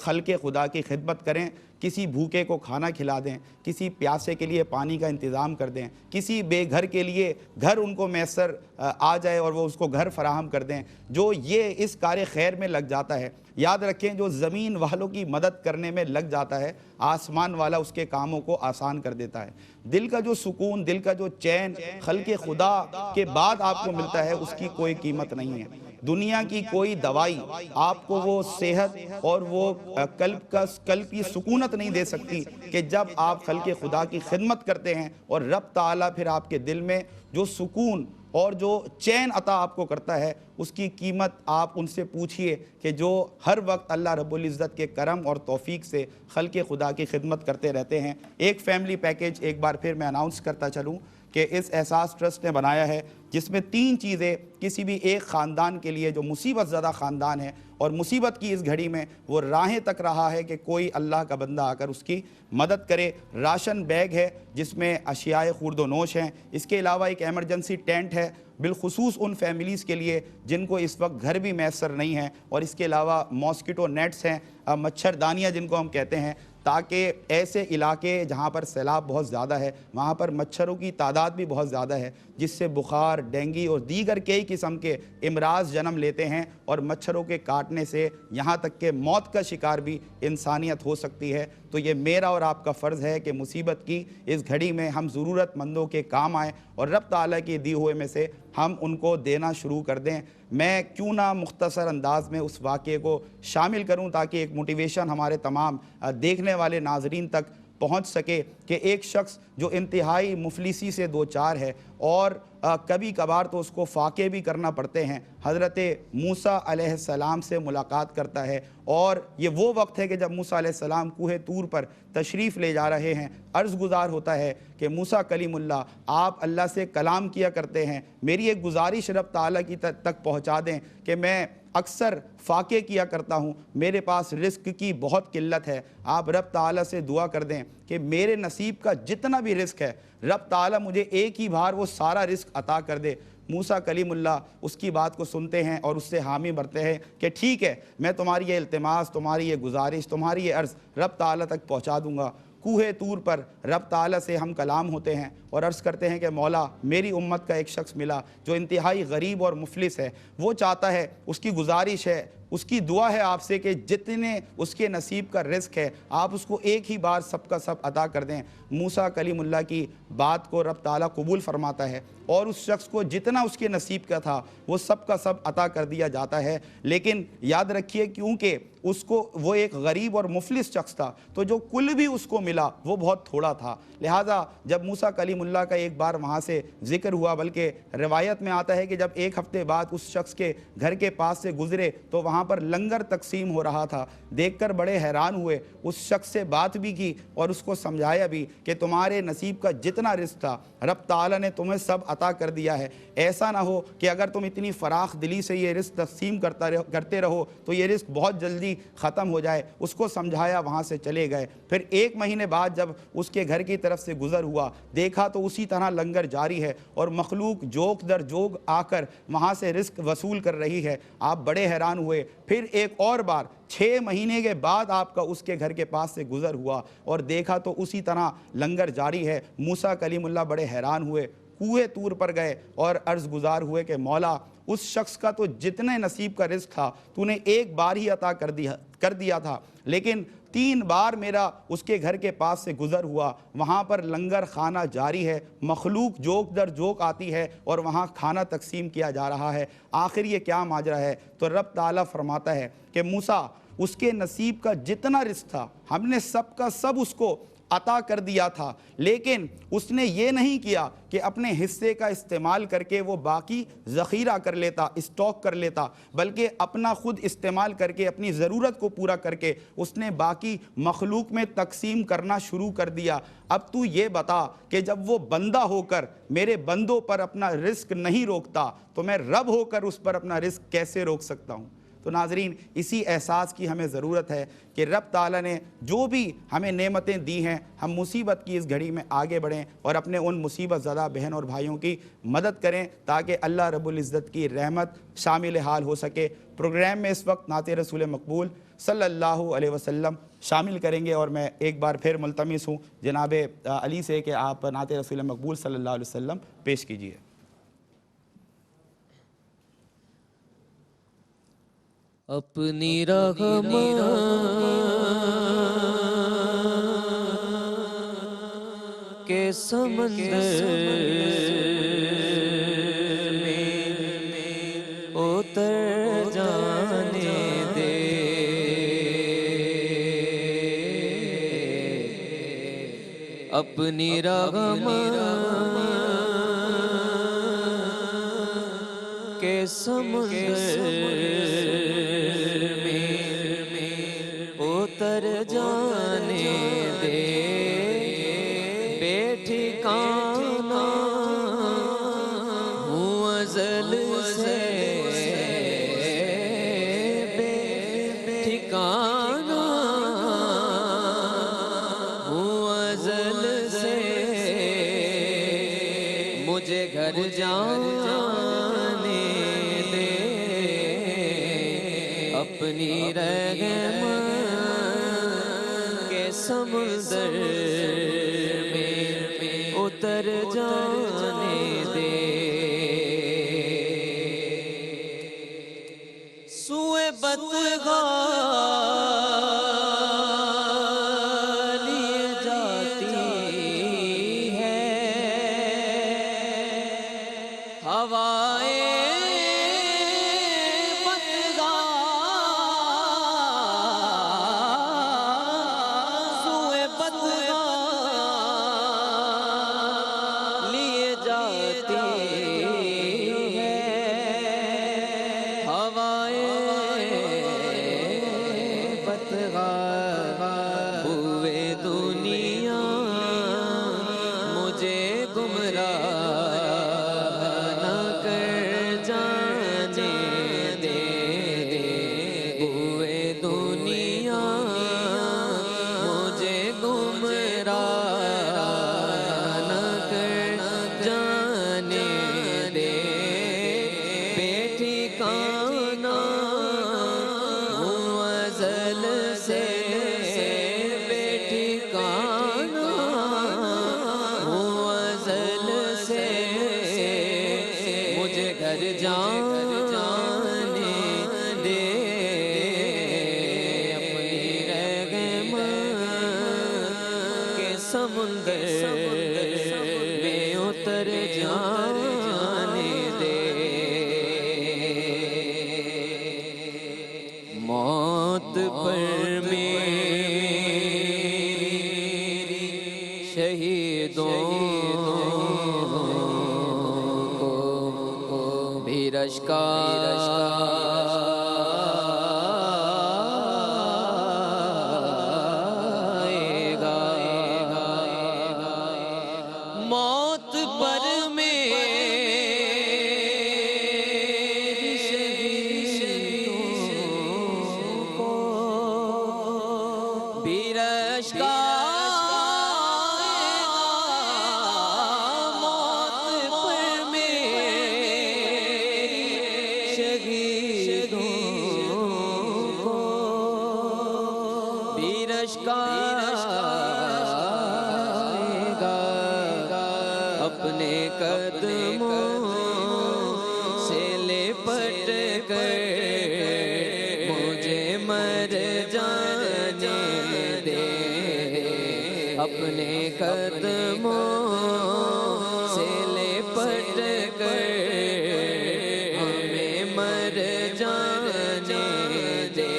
خلق خدا کی خدمت کریں, کسی بھوکے کو کھانا کھلا دیں, کسی پیاسے کے لیے پانی کا انتظام کر دیں, کسی بے گھر کے لیے گھر ان کو میسر آ جائے اور وہ اس کو گھر فراہم کر دیں. جو یہ اس کار خیر میں لگ جاتا ہے, یاد رکھیں جو زمین والوں کی مدد کرنے میں لگ جاتا ہے آسمان والا اس کے کاموں کو آسان کر دیتا ہے. دل کا جو سکون, دل کا جو چین خلق خدا کے بعد آپ کو ملتا ہے اس کی کوئی قیمت نہیں ہے. دنیا کی کوئی دوائی آپ کو وہ صحت اور وہ قلب کی سکونت نہیں دے سکتی کہ جب آپ خلق خدا کی خدمت کرتے ہیں اور رب تعالیٰ پھر آپ کے دل میں جو سکون اور جو چین عطا آپ کو کرتا ہے اس کی قیمت آپ ان سے پوچھئے کہ جو ہر وقت اللہ رب العزت کے کرم اور توفیق سے خلق خدا کی خدمت کرتے رہتے ہیں. ایک فیملی پیکیج ایک بار پھر میں اناؤنس کرتا چلوں کہ اس احساس ٹرسٹ نے بنایا ہے جس میں 3 چیزیں کسی بھی ایک خاندان کے لیے جو مصیبت زدہ خاندان ہے اور مصیبت کی اس گھڑی میں وہ راہیں تک رہا ہے کہ کوئی اللہ کا بندہ آ کر اس کی مدد کرے. راشن بیگ ہے جس میں اشیاء خورد و نوش ہیں. اس کے علاوہ ایک ایمرجنسی ٹینٹ ہے بالخصوص ان فیملیز کے لیے جن کو اس وقت گھر بھی میسر نہیں ہیں, اور اس کے علاوہ ماسکیٹو نیٹس ہیں, مچھردانیاں جن کو ہم کہتے ہیں, تاکہ ایسے علاقے جہاں پر سیلاب بہت زیادہ ہے وہاں پر مچھروں کی تعداد بھی بہت زیادہ ہے جس سے بخار, ڈینگی اور دیگر کئی قسم کے امراض جنم لیتے ہیں, اور مچھروں کے کاٹنے سے یہاں تک کہ موت کا شکار بھی انسانیت ہو سکتی ہے. تو یہ میرا اور آپ کا فرض ہے کہ مصیبت کی اس گھڑی میں ہم ضرورت مندوں کے کام آئیں اور رب تعالیٰ کے دیے ہوئے میں سے ہم ان کو دینا شروع کر دیں. میں کیوں نہ مختصر انداز میں اس واقعے کو شامل کروں تاکہ ایک موٹیویشن ہمارے تمام دیکھنے والے ناظرین تک پہنچ سکے کہ ایک شخص جو انتہائی مفلسی سے دوچار ہے اور کبھی کبھار تو اس کو فاقے بھی کرنا پڑتے ہیں, حضرت موسیٰ علیہ السلام سے ملاقات کرتا ہے. اور یہ وہ وقت ہے کہ جب موسیٰ علیہ السلام کوہ طور پر تشریف لے جا رہے ہیں. عرض گزار ہوتا ہے کہ موسیٰ کلیم اللہ آپ اللہ سے کلام کیا کرتے ہیں, میری ایک گزارش رب تعالیٰ کی تک پہنچا دیں کہ میں اکثر فاقے کیا کرتا ہوں, میرے پاس رزق کی بہت قلت ہے, آپ رب تعالیٰ سے دعا کر دیں کہ میرے نصیب کا جتنا بھی رزق ہے رب تعالیٰ مجھے ایک ہی بار وہ سارا رزق عطا کر دے. موسیٰ کلیم اللہ اس کی بات کو سنتے ہیں اور اس سے حامی بھرتے ہیں کہ ٹھیک ہے میں تمہاری یہ التماس, تمہاری یہ گزارش, تمہاری یہ عرض رب تعالیٰ تک پہنچا دوں گا. کوہ طور پر رب تعالیٰ سے ہم کلام ہوتے ہیں اور عرض کرتے ہیں کہ مولا میری امت کا ایک شخص ملا جو انتہائی غریب اور مفلس ہے, وہ چاہتا ہے, اس کی گزارش ہے, اس کی دعا ہے آپ سے کہ جتنے اس کے نصیب کا رزق ہے آپ اس کو ایک ہی بار سب کا سب عطا کر دیں. موسیٰ کلیم اللہ کی بات کو رب تعالیٰ قبول فرماتا ہے اور اس شخص کو جتنا اس کے نصیب کا تھا وہ سب کا سب عطا کر دیا جاتا ہے. لیکن یاد رکھیے کیونکہ اس کو وہ ایک غریب اور مفلس شخص تھا تو جو کل بھی اس کو ملا وہ بہت تھوڑا تھا. لہٰذا جب موسیٰ کلیم اللہ کا ایک بار وہاں سے ذکر ہوا, بلکہ روایت میں آتا ہے کہ جب ایک ہفتے بعد اس شخص کے گھر کے پاس سے گزرے تو وہاں پر لنگر تقسیم ہو رہا تھا. دیکھ کر بڑے حیران ہوئے, اس شخص سے بات بھی کی اور اس کو سمجھایا بھی کہ تمہارے نصیب کا جتنا رزق تھا رب تعالیٰ نے تمہیں سب عطا کر دیا ہے. ایسا نہ ہو کہ اگر تم اتنی فراخ دلی سے یہ رزق تقسیم کرتے رہو تو یہ رزق بہت جلدی ختم ہو جائے. اس کو سمجھایا, وہاں سے چلے گئے. پھر 1 مہینے بعد جب اس کے گھر کی طرف سے گزر ہوا دیکھا تو اسی طرح لنگر جاری ہے اور مخلوق جوک در جوک آ کر وہاں سے رزق وصول کر رہی ہے. آپ بڑے حیران ہوئے. پھر ایک اور بار 6 مہینے کے بعد آپ کا اس کے گھر کے پاس سے گزر ہوا اور دیکھا تو اسی طرح لنگر جاری ہے. موسیٰ کلیم اللہ بڑے حیران ہوئے, کوہ طور پر گئے اور عرض گزار ہوئے کہ مولا اس شخص کا تو جتنے نصیب کا رزق تھا تو نے ایک بار ہی عطا کر دیا تھا, لیکن 3 بار میرا اس کے گھر کے پاس سے گزر ہوا, وہاں پر لنگر خانہ جاری ہے, مخلوق جوک در جوک آتی ہے اور وہاں کھانا تقسیم کیا جا رہا ہے. آخر یہ کیا ماجرا ہے؟ تو رب تعالیٰ فرماتا ہے کہ موسیٰ اس کے نصیب کا جتنا رزق تھا ہم نے سب کا سب اس کو عطا کر دیا تھا، لیکن اس نے یہ نہیں کیا کہ اپنے حصے کا استعمال کر کے وہ باقی ذخیرہ کر لیتا، اسٹاک کر لیتا، بلکہ اپنا خود استعمال کر کے اپنی ضرورت کو پورا کر کے اس نے باقی مخلوق میں تقسیم کرنا شروع کر دیا۔ اب تو یہ بتا کہ جب وہ بندہ ہو کر میرے بندوں پر اپنا رزق نہیں روکتا تو میں رب ہو کر اس پر اپنا رزق کیسے روک سکتا ہوں؟ تو ناظرین، اسی احساس کی ہمیں ضرورت ہے کہ رب تعالیٰ نے جو بھی ہمیں نعمتیں دی ہیں، ہم مصیبت کی اس گھڑی میں آگے بڑھیں اور اپنے ان مصیبت زدہ بہن اور بھائیوں کی مدد کریں تاکہ اللہ رب العزت کی رحمت شامل حال ہو سکے۔ پروگرام میں اس وقت نعت رسول مقبول صلی اللہ علیہ وسلم شامل کریں گے، اور میں ایک بار پھر ملتمس ہوں جناب علی سے کہ آپ نعت رسول مقبول صلی اللہ علیہ وسلم پیش کیجیے۔ اپنی رحمت کے سمندر میں اتر جانے دے، اپنی رحمت کے سمندر اتر جانے دے، بے ٹھکانہ ہوں ازل سے، بے ٹھکانہ ہوں ازل سے، مجھے گھر جانے دے، اپنی رحمت سمندر میں اتر جانے دے، سوئے بدگاہ لیے جاتی ہے ہوائے موت پر میری شہیدوں کو بھی رشکا اپنے قدموں سے لپٹ کر مجھے مر جانے دے، اپنے قدموں سے لپٹ کر ہمیں مر جانے دے۔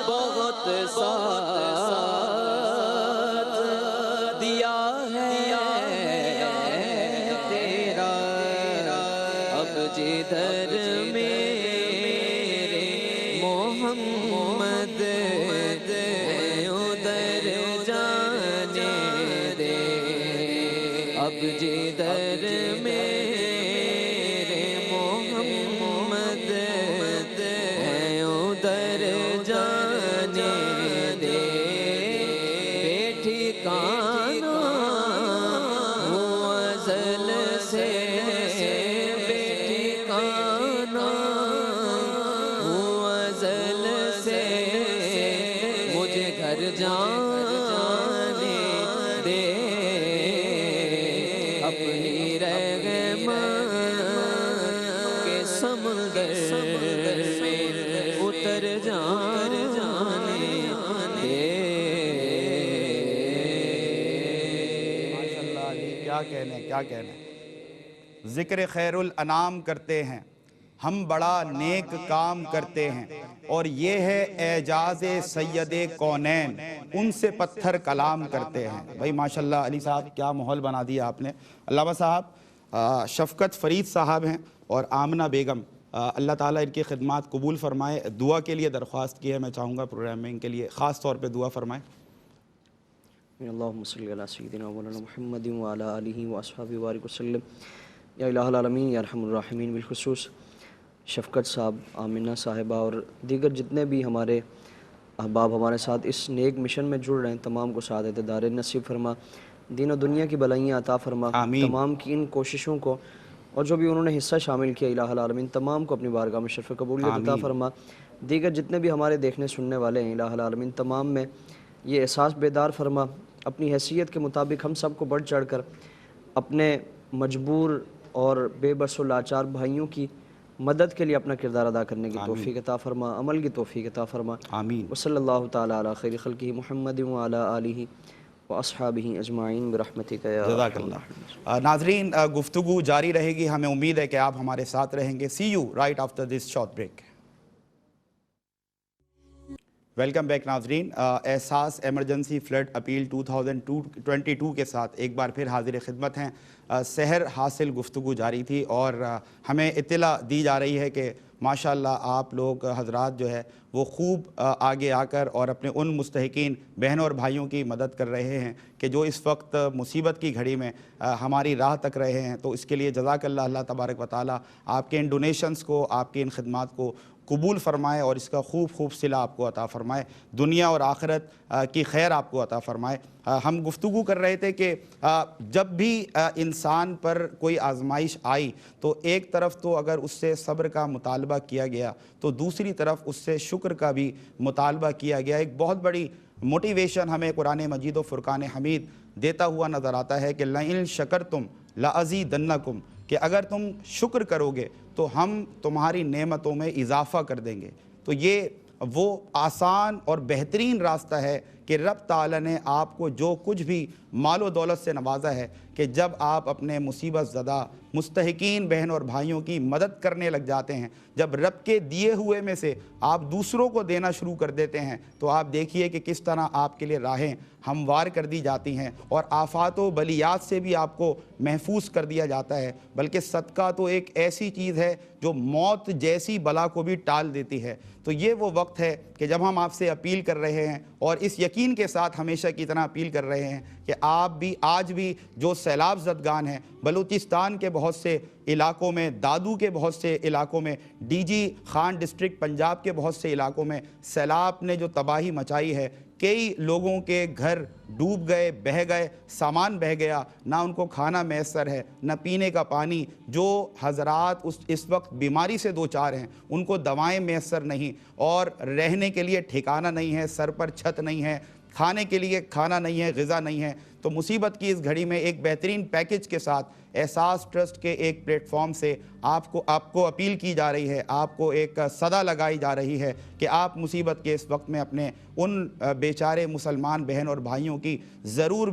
بہت ساتھ دیا ہے تیرا، اب جدھر میرے محمد ادھر جانے دے، اب جدھر میرے محمد ادھر جانے دے، بیٹھی کانا ہوں ازل سے، بیٹھی کانا ہوں ازل سے، مجھے گھر جانے دے، اپنی رحمت کے سمندر میں اتر جانے دے۔ ماشاءاللہ جی، کیا کہنے کیا کہنے۔ ذکر خیر الانام کرتے ہیں ہم، بڑا نیک کام کرتے ہیں، اور یہ ہے اعجاز سید کونین، ان سے پتھر کلام کرتے ہیں۔ بھائی ماشاءاللہ علی صاحب کیا ماحول بنا دیا آپ نے۔ علامہ صاحب شفقت فرید صاحب ہیں اور آمنہ بیگم، اللہ تعالیٰ ان کی خدمات قبول فرمائے۔ دعا کے لیے درخواست کی ہے، میں چاہوں گا پروگرام میں ان کے لیے خاص طور پہ دعا فرمائیں۔ اللہم صلی علی سیدنا مولانا محمد وعلی آلہ واصحابہ وبارک وسلم۔ یا الہ العالمین یا ارحم الراحمین، بالخصوص شفقت صاحب، آمنہ صاحبہ اور دیگر جتنے بھی ہمارے احباب ہمارے ساتھ اس نیک مشن میں جڑ رہے ہیں، تمام کو سعادت دارین نصیب فرما، دین و دنیا کی بلائیاں عطا فرما، آمین۔ تمام کی ان کوششوں کو اور جو بھی انہوں نے حصہ شامل کیا الہ العالمین تمام کو اپنی بارگاہ میں شرف قبولیت عطا فرما۔ دیگر جتنے بھی ہمارے دیکھنے سننے والے ہیں الہ العالمین تمام میں یہ احساس بیدار فرما، اپنی حیثیت کے مطابق ہم سب کو بڑھ چڑھ کر اپنے مجبور اور بے بس و لاچار بھائیوں کی مدد کے لیے اپنا کردار ادا کرنے کی توفیق عطا فرما، عمل کی توفیق عطا فرما۔ آمین۔ وصلی اللہ تعالی علی خیر خلقہ محمد وعلی آلہ واصحابہ اجمعین برحمتک یا جزاک اللہ۔ ناظرین گفتگو جاری رہے گی، ہمیں امید ہے کہ آپ ہمارے ساتھ رہیں گے۔ See you right after this short break. Welcome back ناظرین، احساس ایمرجنسی فلڈ اپیل 2022 کے ساتھ ایک بار پھر حاضر خدمت ہیں۔ سحر حاصل گفتگو جاری تھی اور ہمیں اطلاع دی جا رہی ہے کہ ماشاءاللہ آپ لوگ حضرات جو ہے وہ خوب آگے آ کر اور اپنے ان مستحقین بہنوں اور بھائیوں کی مدد کر رہے ہیں کہ جو اس وقت مصیبت کی گھڑی میں ہماری راہ تک رہے ہیں، تو اس کے لیے جزاک اللہ، اللہ تبارک و تعالیٰ آپ کے ان ڈونیشنز کو، آپ کی ان خدمات کو قبول فرمائے اور اس کا خوب صلہ آپ کو عطا فرمائے، دنیا اور آخرت کی خیر آپ کو عطا فرمائے۔ ہم گفتگو کر رہے تھے کہ جب بھی انسان پر کوئی آزمائش آئی تو ایک طرف تو اگر اس سے صبر کا مطالبہ کیا گیا تو دوسری طرف اس سے شکر کا بھی مطالبہ کیا گیا۔ ایک بہت بڑی موٹیویشن ہمیں قرآن مجید و فرقان حمید دیتا ہوا نظر آتا ہے کہ لَإِن شَكَرْتُمْ لَأَزِيدَنَّكُمْ، کہ اگر تم شکر کرو گے تو ہم تمہاری نعمتوں میں اضافہ کر دیں گے۔ تو یہ وہ آسان اور بہترین راستہ ہے کہ رب تعالیٰ نے آپ کو جو کچھ بھی مال و دولت سے نوازا ہے کہ جب آپ اپنے مصیبت زدہ مستحقین بہن اور بھائیوں کی مدد کرنے لگ جاتے ہیں، جب رب کے دیے ہوئے میں سے آپ دوسروں کو دینا شروع کر دیتے ہیں تو آپ دیکھیے کہ کس طرح آپ کے لیے راہیں ہموار کر دی جاتی ہیں اور آفات و بلیات سے بھی آپ کو محفوظ کر دیا جاتا ہے۔ بلکہ صدقہ تو ایک ایسی چیز ہے جو موت جیسی بلا کو بھی ٹال دیتی ہے۔ تو یہ وہ وقت ہے کہ جب ہم آپ سے اپیل کر رہے ہیں اور اس یقین کے ساتھ ہمیشہ کی طرح اپیل کر رہے ہیں کہ آپ بھی آج بھی جو سیلاب زدگان ہیں بلوچستان کے بہت سے علاقوں میں، دادو کے بہت سے علاقوں میں، D G Khan district Punjab کے بہت سے علاقوں میں سیلاب نے جو تباہی مچائی ہے، کئی لوگوں کے گھر ڈوب گئے، بہہ گئے، سامان بہہ گیا، نہ ان کو کھانا میسر ہے، نہ پینے کا پانی۔ جو حضرات اس وقت بیماری سے دوچار ہیں ان کو دوائیں میسر نہیں، اور رہنے کے لیے ٹھکانہ نہیں ہے، سر پر چھت نہیں ہے، کھانے کے لیے کھانا نہیں ہے، غذا نہیں ہے۔ تو مصیبت کی اس گھڑی میں ایک بہترین پیکج کے ساتھ احساس ٹرسٹ کے ایک پلیٹ فارم سے آپ کو اپیل کی جا رہی ہے، آپ کو ایک صدا لگائی جا رہی ہے کہ آپ مصیبت کے اس وقت میں اپنے ان بیچارے مسلمان بہن اور بھائیوں کی ضرور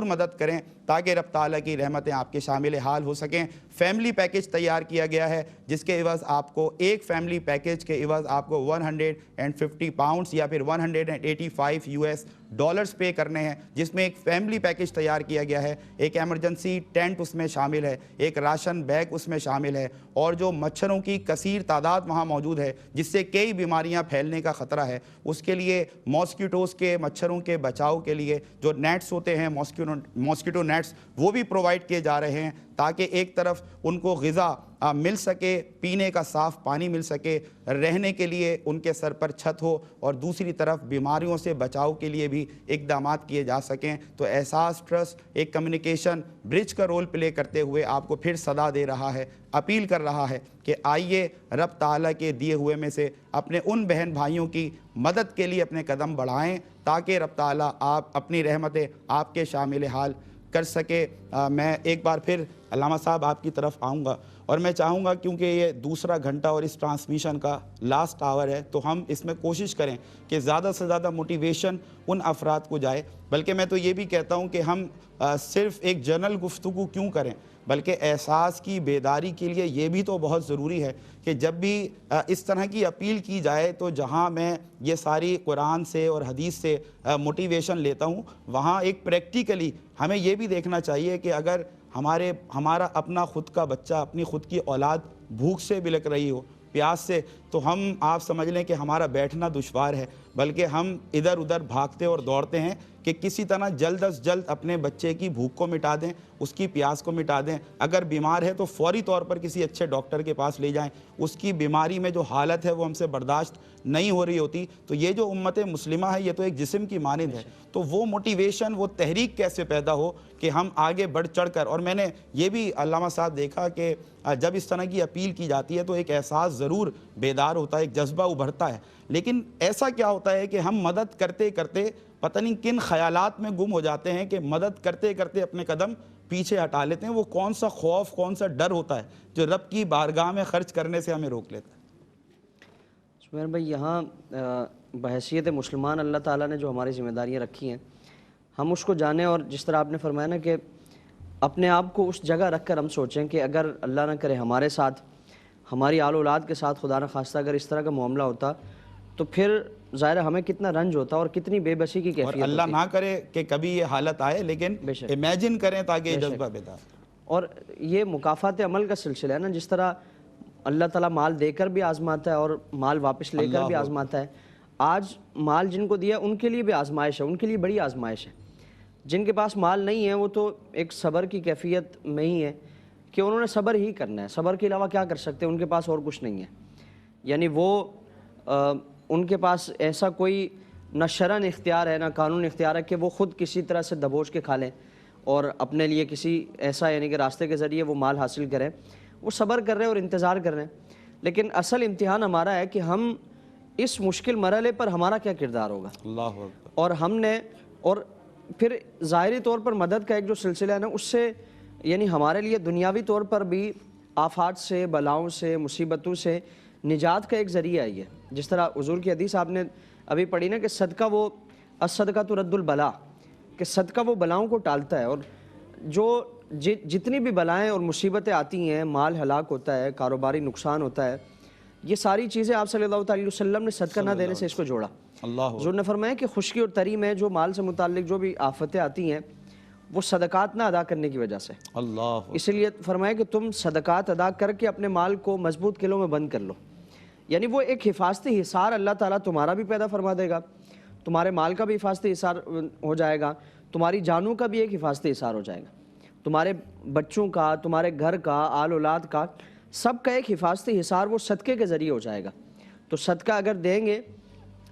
مدد کریں تاکہ رب تعالیٰ کی رحمتیں آپ کے شامل حال ہو سکیں۔ فیملی پیکج تیار کیا گیا ہے جس کے عوض آپ کو ایک فیملی پیکج کے عوض آپ کو 150 پاؤنڈز یا پھر 185 US ڈالرز پے کرنے ہیں، جس میں ایک فیملی پیکج تیار کیا گیا ہے، ایک ایمرجنسی ٹینٹ اس میں شامل ہے، ایک راشن بیگ اس میں شامل ہے، اور جو مچھروں کی کثیر تعداد وہاں موجود ہے جس سے کئی بیماریاں پھیلنے کا خطرہ ہے، اس کے لیے ماسکیٹوز کے مچھروں کے بچاؤ کے لیے جو نیٹس ہوتے ہیں ماسکیٹو نیٹس وہ بھی پرووائڈ کیے جا رہے ہیں تاکہ ایک طرف ان کو غذا مل سکے، پینے کا صاف پانی مل سکے، رہنے کے لیے ان کے سر پر چھت ہو، اور دوسری طرف بیماریوں سے بچاؤ کے لیے بھی اقدامات کیے جا سکیں۔ تو احساس ٹرسٹ ایک کمیونیکیشن برج کا رول پلے کرتے ہوئے آپ کو پھر صدا دے رہا ہے، اپیل کر رہا ہے کہ آئیے رب تعالیٰ کے دیے ہوئے میں سے اپنے ان بہن بھائیوں کی مدد کے لیے اپنے قدم بڑھائیں تاکہ رب تعالیٰ آپ اپنی رحمتیں آپ کے شامل حال کر سکے۔ میں ایک بار پھر علامہ صاحب آپ کی طرف آؤں گا، اور میں چاہوں گا کیونکہ یہ دوسرا گھنٹہ اور اس ٹرانسمیشن کا لاسٹ آور ہے تو ہم اس میں کوشش کریں کہ زیادہ سے زیادہ موٹیویشن ان افراد کو جائے، بلکہ میں تو یہ بھی کہتا ہوں کہ ہم صرف ایک جنرل گفتگو کیوں کریں، بلکہ احساس کی بیداری کے لیے یہ بھی تو بہت ضروری ہے کہ جب بھی اس طرح کی اپیل کی جائے تو جہاں میں یہ ساری قرآن سے اور حدیث سے موٹیویشن لیتا ہوں، وہاں ایک پریکٹیکلی ہمیں یہ بھی دیکھنا چاہیے کہ اگر ہمارا اپنا خود کا بچہ، اپنی خود کی اولاد بھوک سے بلک رہی ہو، پیاس سے، تو ہم آپ سمجھ لیں کہ ہمارا بیٹھنا دشوار ہے، بلکہ ہم ادھر ادھر بھاگتے اور دوڑتے ہیں کہ کسی طرح جلد از جلد اپنے بچے کی بھوک کو مٹا دیں، اس کی پیاس کو مٹا دیں، اگر بیمار ہے تو فوری طور پر کسی اچھے ڈاکٹر کے پاس لے جائیں، اس کی بیماری میں جو حالت ہے وہ ہم سے برداشت نہیں ہو رہی ہوتی۔ تو یہ جو امت مسلمہ ہے یہ تو ایک جسم کی مانند ہے، تو وہ موٹیویشن، وہ تحریک کیسے پیدا ہو کہ ہم آگے بڑھ چڑھ کر، اور میں نے یہ بھی علامہ صاحب دیکھا کہ جب اس طرح کی اپیل کی جاتی ہے تو ایک احساس ضرور بیدار ہوتا ہے، ایک جذبہ ابھرتا ہے، لیکن ایسا کیا ہوتا ہے کہ ہم مدد کرتے کرتے پتہ نہیں کن خیالات میں گم ہو جاتے ہیں کہ مدد کرتے کرتے اپنے قدم پیچھے ہٹا لیتے ہیں۔ وہ کون سا خوف، کون سا ڈر ہوتا ہے جو رب کی بارگاہ میں خرچ کرنے سے ہمیں روک لیتا ہے؟ سمیر بھائی، یہاں بحیثیت مسلمان اللہ تعالیٰ نے جو ہماری ذمہ داریاں رکھی ہیں ہم اس کو جانیں، اور جس طرح آپ نے فرمایا نا کہ اپنے آپ کو اس جگہ رکھ کر ہم سوچیں کہ اگر اللہ نہ کرے ہمارے ساتھ، ہماری آل اولاد کے ساتھ خدا نہ خواستہ اگر اس طرح کا معاملہ ہوتا تو پھر ظاہر ہمیں کتنا رنج ہوتا اور کتنی بے بسی کی کیفیت اور اللہ نہ کرے کہ کبھی یہ حالت آئے، لیکن امیجن کریں تاکہ یہ جذبہ بیدار۔ اور یہ مکافات عمل کا سلسلہ ہے نا، جس طرح اللہ تعالیٰ مال دے کر بھی آزماتا ہے اور مال واپس لے کر بھی آزماتا ہے۔ آج مال جن کو دیا ان کے لیے بھی آزمائش ہے، ان کے لیے بڑی آزمائش ہے۔ جن کے پاس مال نہیں ہے وہ تو ایک صبر کی کیفیت میں ہی ہے کہ انہوں نے صبر ہی کرنا ہے، صبر کے علاوہ کیا کر سکتے ہیں، ان کے پاس اور کچھ نہیں ہے۔ یعنی وہ ان کے پاس ایسا کوئی نہ شرعن اختیار ہے نہ قانون اختیار ہے کہ وہ خود کسی طرح سے دبوچ کے کھا لیں اور اپنے لیے کسی ایسا یعنی کہ راستے کے ذریعے وہ مال حاصل کریں۔ وہ صبر کر رہے ہیں اور انتظار کر رہے ہیں، لیکن اصل امتحان ہمارا ہے کہ ہم اس مشکل مرحلے پر ہمارا کیا کردار ہوگا، اللہ اکبر۔ اور ہم نے، اور پھر ظاہری طور پر مدد کا ایک جو سلسلہ ہے نا، اس سے یعنی ہمارے لیے دنیاوی طور پر بھی آفات سے، بلاؤں سے، مصیبتوں سے نجات کا ایک ذریعہ ہے یہ۔ جس طرح حضور کی حدیث آپ نے ابھی پڑھی نا کہ صدقہ وہ الصدقہ ترد البلا، کہ صدقہ وہ بلاؤں کو ٹالتا ہے، اور جو جتنی بھی بلائیں اور مصیبتیں آتی ہیں، مال ہلاک ہوتا ہے، کاروباری نقصان ہوتا ہے، یہ ساری چیزیں آپ صلی اللہ علیہ وسلم نے صدقہ نہ دینے سے اس کو جوڑا۔ حضور نے فرمایا کہ خشکی اور تری میں جو مال سے متعلق جو بھی آفتیں آتی ہیں وہ صدقات نہ ادا کرنے کی وجہ سے، اسی لیے فرمایا کہ تم صدقات ادا کر کے اپنے مال کو مضبوط قلعوں میں بند کر لو۔ یعنی وہ ایک حفاظتی حصار اللہ تعالیٰ تمہارا بھی پیدا فرما دے گا، تمہارے مال کا بھی حفاظتی حصار ہو جائے گا، تمہاری جانوں کا بھی ایک حفاظتی حصار ہو جائے گا، تمہارے بچوں کا، تمہارے گھر کا، آل اولاد کا، سب کا ایک حفاظتی حصار وہ صدقے کے ذریعے ہو جائے گا۔ تو صدقہ اگر دیں گے،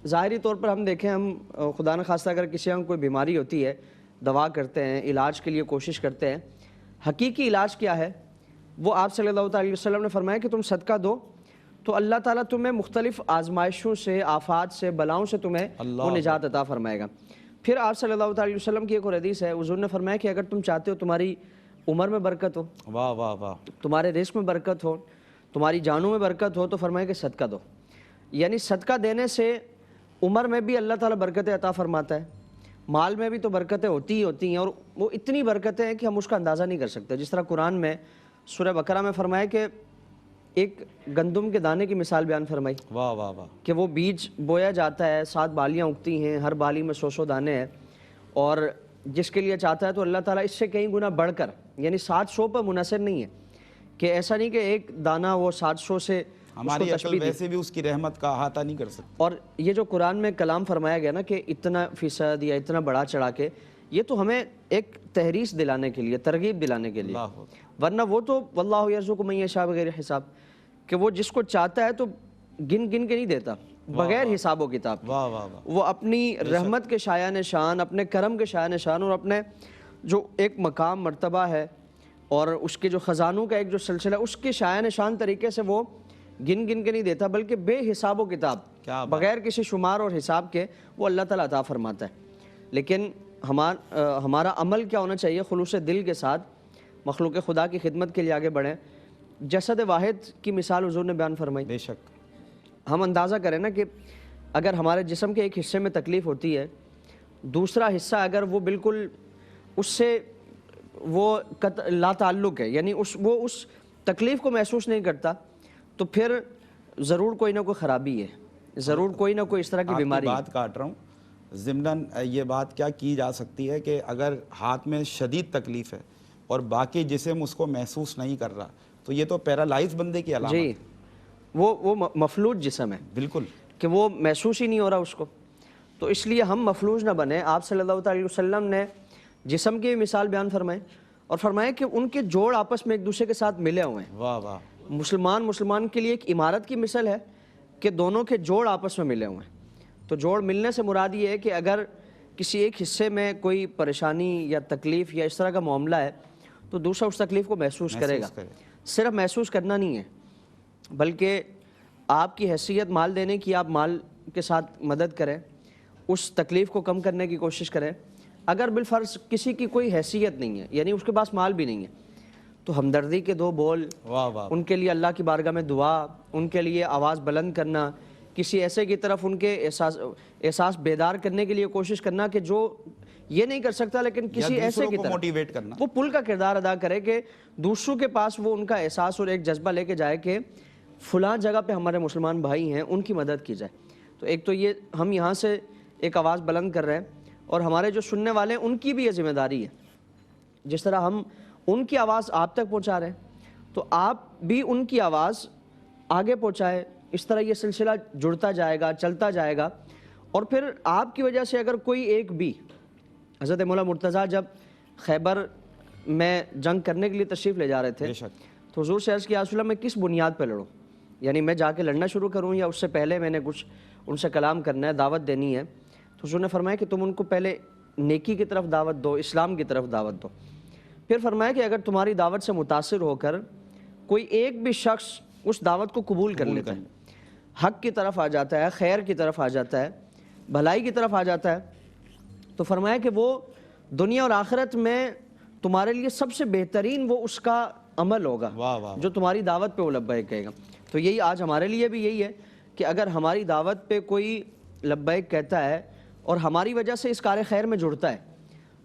ظاہری طور پر ہم دیکھیں، ہم خدا نہ خواستہ اگر کسی کو کوئی بیماری ہوتی ہے، دوا کرتے ہیں، علاج کے لیے کوشش کرتے ہیں، حقیقی علاج کیا ہے؟ وہ آپ صلی اللہ علیہ وسلم نے فرمایا کہ تم صدقہ دو تو اللہ تعالیٰ تمہیں مختلف آزمائشوں سے، آفات سے، بلاؤں سے تمہیں وہ نجات عطا فرمائے گا۔ پھر آپ صلی اللہ علیہ وسلم کی ایک اور حدیث ہے، حضور نے فرمایا کہ اگر تم چاہتے ہو تمہاری عمر میں برکت ہو، واہ واہ واہ، تمہارے رزق میں برکت ہو، تمہاری جانوں میں برکت ہو، تو فرمایا کہ صدقہ دو. یعنی صدقہ دینے سے عمر میں بھی اللہ تعالیٰ برکتیں عطا فرماتا ہے، مال میں بھی تو برکتیں ہوتی ہی ہوتی ہیں، اور وہ اتنی برکتیں ہیں کہ ہم اس کا اندازہ نہیں کر سکتے. جس طرح قرآن میں سورہ بقرہ میں فرمایا کہ ایک گندم کے دانے کی مثال بیان فرمائی واہ واہ واہ، کہ وہ بیج بویا جاتا ہے، 7 بالیاں اگتی ہیں، ہر بالی میں 100 دانے ہیں، اور جس کے لیے چاہتا ہے تو اللہ تعالیٰ اس سے کئی گنا بڑھ کر، یعنی 700 پر منحصر نہیں ہے کہ ایسا نہیں کہ ایک دانہ وہ 700 سے ہماری عقل ویسے بھی اس کی رحمت کا احاطہ نہیں کر سکتی. اور یہ جو قرآن میں کلام فرمایا گیا نا کہ اتنا فیصد یا اتنا بڑا چڑھا کے، یہ تو ہمیں ایک تحریص دلانے کے لیے، ترغیب دلانے کے لیے، ورنہ وہ تو واللہ یرزق من یشاء بغیر حساب، کہ وہ جس کو چاہتا ہے تو گن کے نہیں دیتا بغیر حساب و کتاب. واہ واہ واہ، وہ اپنی رحمت کے شایان نشان، اپنے کرم کے شایان نشان، اور اپنے جو ایک مقام مرتبہ ہے اور اس کے جو خزانوں کا ایک جو سلسلہ، اس کے شایان نشان طریقے سے وہ گن کے نہیں دیتا، بلکہ بے حساب و کتاب، بغیر کسی شمار اور حساب کے وہ اللہ تعالیٰ عطا فرماتا ہے. لیکن ہمارا عمل کیا ہونا چاہیے؟ خلوص دل کے ساتھ مخلوق خدا کی خدمت کے لیے آگے بڑھیں. جسد واحد کی مثال حضور نے بیان فرمائی. بے شک ہم اندازہ کریں نا کہ اگر ہمارے جسم کے ایک حصے میں تکلیف ہوتی ہے، دوسرا حصہ اگر وہ بالکل اس سے وہ لا تعلق ہے، یعنی وہ اس تکلیف کو محسوس نہیں کرتا، تو پھر ضرور کوئی نہ کوئی خرابی ہے، ضرور کوئی نہ کوئی اس طرح کی بیماری ہے. بات کاٹ رہا ہوں ضمناً، یہ بات کیا کی جا سکتی ہے کہ اگر ہاتھ میں شدید تکلیف ہے اور باقی جسم اس کو محسوس نہیں کر رہا، تو یہ تو پیرالائز بندے کی علامت ہے. جی، وہ مفلوج جسم ہے، بالکل، کہ وہ محسوس ہی نہیں ہو رہا اس کو. تو اس لیے ہم مفلوج نہ بنیں. آپ صلی اللہ علیہ وسلم نے جسم کی مثال بیان فرمائے اور فرمائے کہ ان کے جوڑ آپس میں ایک دوسرے کے ساتھ ملے ہوئے ہیں. واہ واہ، مسلمان کے لیے ایک عمارت کی مثل ہے کہ دونوں کے جوڑ آپس میں ملے ہوئے ہیں. تو جوڑ ملنے سے مراد یہ ہے کہ اگر کسی ایک حصے میں کوئی پریشانی یا تکلیف یا اس طرح کا معاملہ ہے تو دوسرا اس تکلیف کو محسوس کرے گا. صرف محسوس کرنا نہیں ہے، بلکہ آپ کی حیثیت مال دینے کی، آپ مال کے ساتھ مدد کریں، اس تکلیف کو کم کرنے کی کوشش کریں. اگر بالفرض کسی کی کوئی حیثیت نہیں ہے، یعنی اس کے پاس مال بھی نہیں ہے، تو ہمدردی کے 2 بول، ان کے لیے اللہ کی بارگاہ میں دعا، ان کے لیے آواز بلند کرنا، کسی ایسے کی طرف ان کے احساس بیدار کرنے کے لیے کوشش کرنا کہ جو یہ نہیں کر سکتا لیکن کسی ایسے کی طرف موٹیویٹ کرنا، وہ پل کا کردار ادا کرے کہ دوسروں کے پاس وہ ان کا احساس اور ایک جذبہ لے کے جائے کہ فلاں جگہ پہ ہمارے مسلمان بھائی ہیں، ان کی مدد کی جائے. تو ایک تو یہ ہم یہاں سے ایک آواز بلند کر رہے ہیں، اور ہمارے جو سننے والے ہیں ان کی بھی یہ ذمہ داری ہے. جس طرح ہم ان کی آواز آپ تک پہنچا رہے ہیں تو آپ بھی ان کی آواز آگے پہنچائے. اس طرح یہ سلسلہ جڑتا جائے گا، چلتا جائے گا. اور پھر آپ کی وجہ سے اگر کوئی ایک بھی، حضرت مولا مرتضیٰ جب خیبر میں جنگ کرنے کے لیے تشریف لے جا رہے تھے تو حضور سے عرض کیا رسول اللہ میں کس بنیاد پہ لڑوں؟ یعنی میں جا کے لڑنا شروع کروں یا اس سے پہلے میں نے کچھ ان سے کلام کرنا ہے، دعوت دینی ہے؟ تو حضور نے فرمایا کہ تم ان کو پہلے نیکی کی طرف دعوت دو، اسلام کی طرف دعوت دو. پھر فرمایا کہ اگر تمہاری دعوت سے متاثر ہو کر کوئی ایک بھی شخص اس دعوت کو قبول کر لیتا ہے، حق کی طرف آ جاتا ہے، خیر کی طرف آ جاتا ہے، بھلائی کی طرف آ جاتا ہے، تو فرمایا کہ وہ دنیا اور آخرت میں تمہارے لیے سب سے بہترین وہ اس کا عمل ہوگا جو تمہاری دعوت پہ وہ لبیک کہے گا. تو یہی آج ہمارے لیے بھی یہی ہے کہ اگر ہماری دعوت پہ کوئی لبیک کہتا ہے اور ہماری وجہ سے اس کار خیر میں جڑتا ہے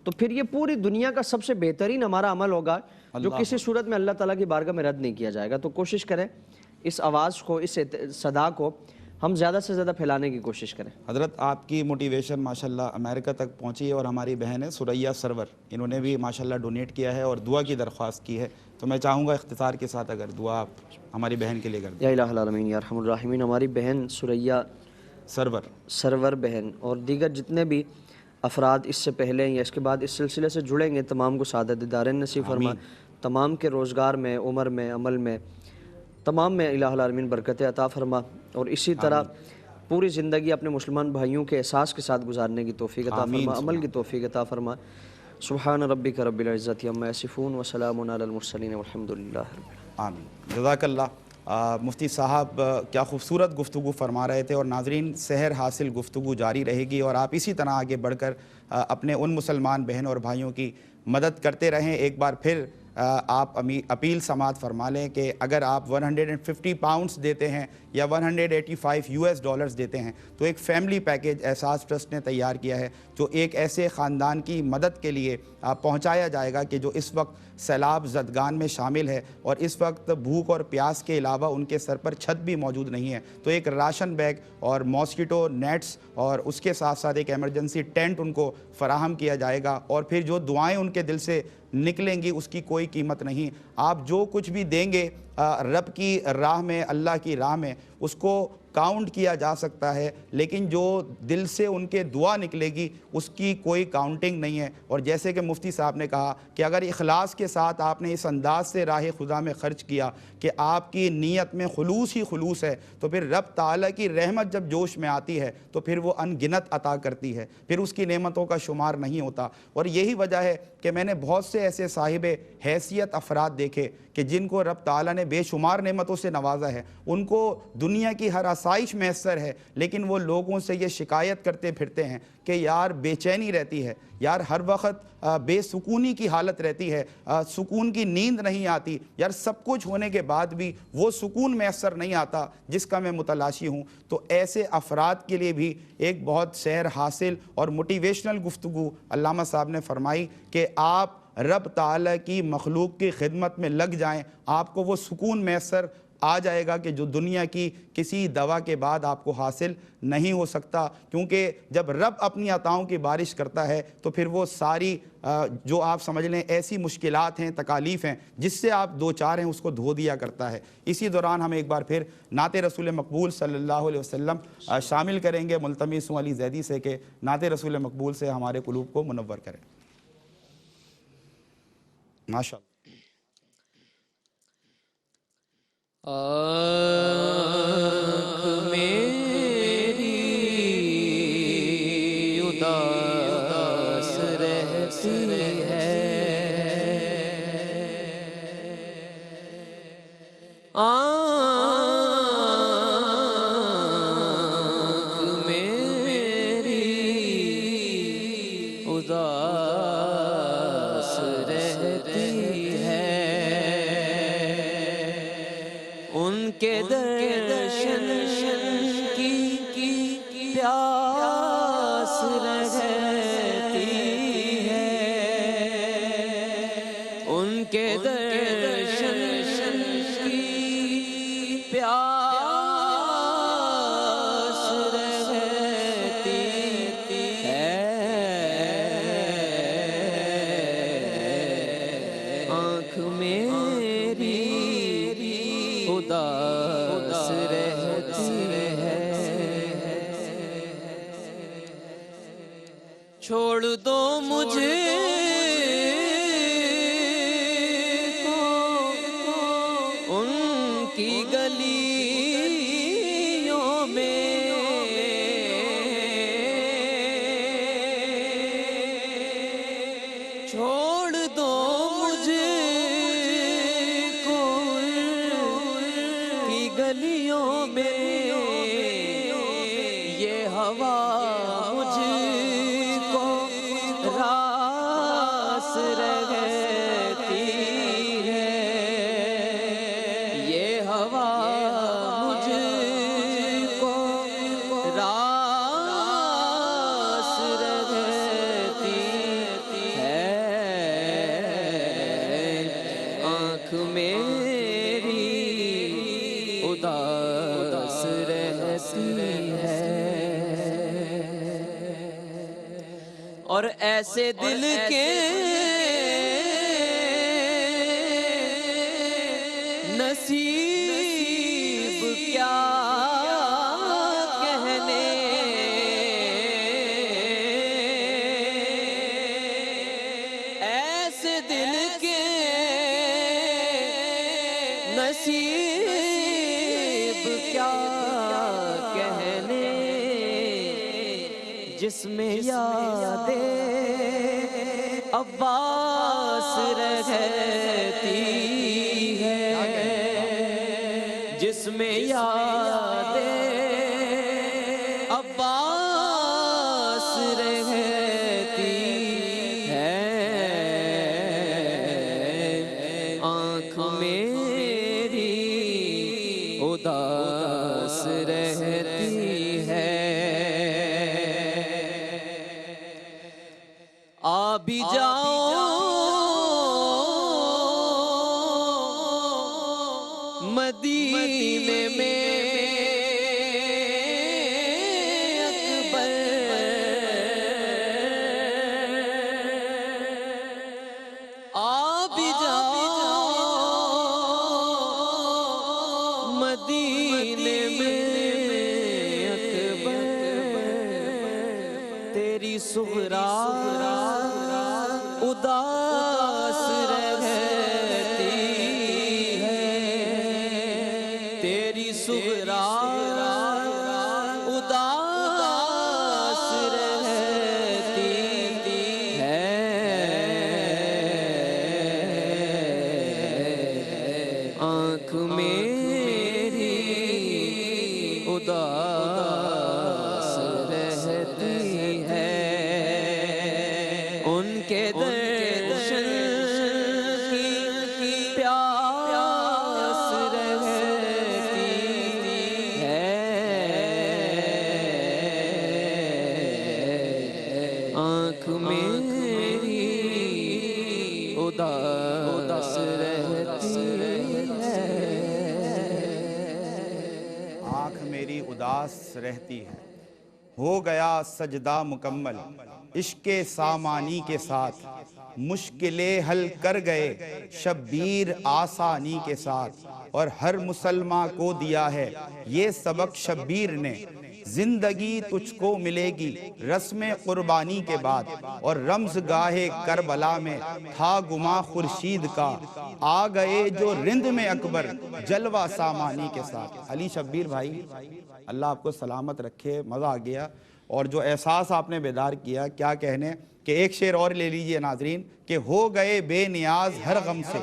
تو پھر یہ پوری دنیا کا سب سے بہترین ہمارا عمل ہوگا جو کسی صورت میں اللہ تعالیٰ کی بارگاہ میں رد نہیں کیا جائے گا. تو کوشش کریں اس آواز کو، اس صدا کو ہم زیادہ سے زیادہ پھیلانے کی کوشش کریں. حضرت آپ کی موٹیویشن ماشاءاللہ امریکہ تک پہنچی ہے، اور ہماری بہن ہے ثریا سرور، انہوں نے بھی ماشاءاللہ ڈونیٹ کیا ہے اور دعا کی درخواست کی ہے. تو میں چاہوں گا اختصار کے ساتھ اگر دعا آپ ہماری بہن کے لیے کر دیں. یا الہ العالمین یا ارحم الراحمین. ہماری بہن ثریا سرور بہن اور دیگر جتنے بھی افراد اس سے پہلے یا اس کے بعد اس سلسلے سے جڑیں گے، تمام کو سعادت دارین نصیب فرما. تمام کے روزگار میں، عمر میں، عمل میں، تمام میں الہ العالمین برکتیں عطا فرما، اور اسی طرح پوری زندگی اپنے مسلمان بھائیوں کے احساس کے ساتھ گزارنے کی توفیق عطا فرما، عمل کی توفیق عطا فرما. سبحان ربک رب العزت عما یصفون وسلام علی المرسلین والحمد للہ رب العالمین. آمین. جزاک اللہ. مفتی صاحب کیا خوبصورت گفتگو فرما رہے تھے، اور ناظرین سحر حاصل گفتگو جاری رہے گی، اور آپ اسی طرح آگے بڑھ کر اپنے ان مسلمان بہن اور بھائیوں کی مدد کرتے رہیں۔ ایک بار پھر آپ اپیل سماعت فرما لیں کہ اگر آپ 150 پاؤنڈز دیتے ہیں یا 185 US ڈالرز دیتے ہیں تو ایک فیملی پیکیج احساس ٹرسٹ نے تیار کیا ہے، جو ایک ایسے خاندان کی مدد کے لیے پہنچایا جائے گا کہ جو اس وقت سیلاب زدگان میں شامل ہے، اور اس وقت بھوک اور پیاس کے علاوہ ان کے سر پر چھت بھی موجود نہیں ہے۔ تو ایک راشن بیگ اور ماسکیٹو نیٹس اور اس کے ساتھ ساتھ ایک ایمرجنسی ٹینٹ ان کو فراہم کیا جائے گا، اور پھر جو دعائیں ان کے دل سے نکلیں گی اس کی کوئی قیمت نہیں۔ آپ جو کچھ بھی دیں گے رب کی راہ میں، اللہ کی راہ میں، اس کو کاؤنٹ کیا جا سکتا ہے، لیکن جو دل سے ان کے دعا نکلے گی اس کی کوئی کاؤنٹنگ نہیں ہے۔ اور جیسے کہ مفتی صاحب نے کہا کہ اگر اخلاص کے ساتھ آپ نے اس انداز سے راہ خدا میں خرچ کیا کہ آپ کی نیت میں خلوص ہی خلوص ہے، تو پھر رب تعالیٰ کی رحمت جب جوش میں آتی ہے تو پھر وہ ان گنت عطا کرتی ہے، پھر اس کی نعمتوں کا شمار نہیں ہوتا۔ اور یہی وجہ ہے کہ میں نے بہت سے ایسے صاحب حیثیت افراد دیکھے کہ جن کو رب تعالیٰ نے بے شمار نعمتوں سے نوازا ہے، ان کو دنیا کی ہر آسائش میسر ہے، لیکن وہ لوگوں سے یہ شکایت کرتے پھرتے ہیں کہ یار بے چینی رہتی ہے، یار ہر وقت بے سکونی کی حالت رہتی ہے، سکون کی نیند نہیں آتی، یار سب کچھ ہونے کے بعد بھی وہ سکون میسر نہیں آتا جس کا میں متلاشی ہوں۔ تو ایسے افراد کے لیے بھی ایک بہت سحر حاصل اور موٹیویشنل گفتگو علامہ صاحب نے فرمائی کہ آپ رب تعالیٰ کی مخلوق کی خدمت میں لگ جائیں، آپ کو وہ سکون میسر آ جائے گا کہ جو دنیا کی کسی دوا کے بعد آپ کو حاصل نہیں ہو سکتا، کیونکہ جب رب اپنی عطاؤں کی بارش کرتا ہے تو پھر وہ ساری جو آپ سمجھ لیں ایسی مشکلات ہیں، تکالیف ہیں جس سے آپ دو چار ہیں، اس کو دھو دیا کرتا ہے۔ اسی دوران ہم ایک بار پھر نعت رسول مقبول صلی اللہ علیہ وسلم شامل کریں گے، ملتمس ہوں علی زیدی سے کہ نعت رسول مقبول سے ہمارے قلوب کو منور کریں۔ ماشاء اللہ۔ آنکھ میری اداس رہتی ہے، آنکھ میری اداس رہتی ہے، ان کے درشن کی پیاس رہتی ہے، ان کے درشن کی پیاس رہتی ہے، آنکھ میری اداس رہتی ہے۔ چھوڑ دو مجھے کو ان کی گلیوں میں، چھوڑ دو مجھے کو کی گلیوں میں، یہ ہوا مجھ کو راس رہتی ہے، یہ ہوا مجھ کو راس رہتی ہے، آنکھ میری اداس رہتی ہے۔ اور ایسے دل کے نصیب کیا کہنے، ایسے دل کے نصیب کیا کہنے، جس میں یاد عباس رہتی ہے، جس میں یاد عباس رہتی ہے، آنکھ میری اداس رہتی ہے۔ آ بھی جاؤ مدینے میں اکبر، آ بھی جاؤ مدینے میں اکبر، تیری صغرا اداس رہتی ہے، تیری صغرا اداس رہتی ہے، آنکھ میری اداس رہتی ہے، ان کے درشن کی پیاس رہتی ہے، آنکھ میری اداس رہتی ہے، آنکھ میری اداس رہتی ہے۔ ہو گیا سجدہ مکمل عشق سامانی کے ساتھ، مشکلیں حل کر گئے شبیر آسانی کے ساتھ، اور ہر مسلمان کو دیا ہے یہ سبق شبیر نے، زندگی تجھ کو ملے گی رسم قربانی کے بعد، اور رمز گاہ کربلا میں تھا گما خورشید کا، آ گئے جو رند میں اکبر جلوہ سامانی کے ساتھ۔ علی شبیر بھائی، اللہ آپ کو سلامت رکھے، مزہ آ گیا، اور جو احساس آپ نے بیدار کیا، کیا کہنے کہ ایک شعر اور لے لیجئے ناظرین، کہ ہو گئے بے نیاز ہر غم سے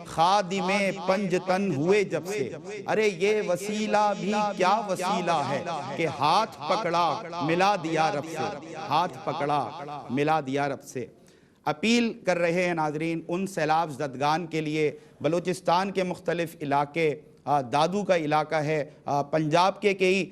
خادم پنجتن ہوئے جب سے، ارے یہ وسیلہ بھی کیا وسیلہ ہے کہ ہاتھ پکڑا ملا دیا رب سے، ہاتھ پکڑا ملا دیا رب سے۔ اپیل کر رہے ہیں ناظرین ان سیلاب زدگان کے لیے، بلوچستان کے مختلف علاقے، دادو کا علاقہ ہے، پنجاب کے کئی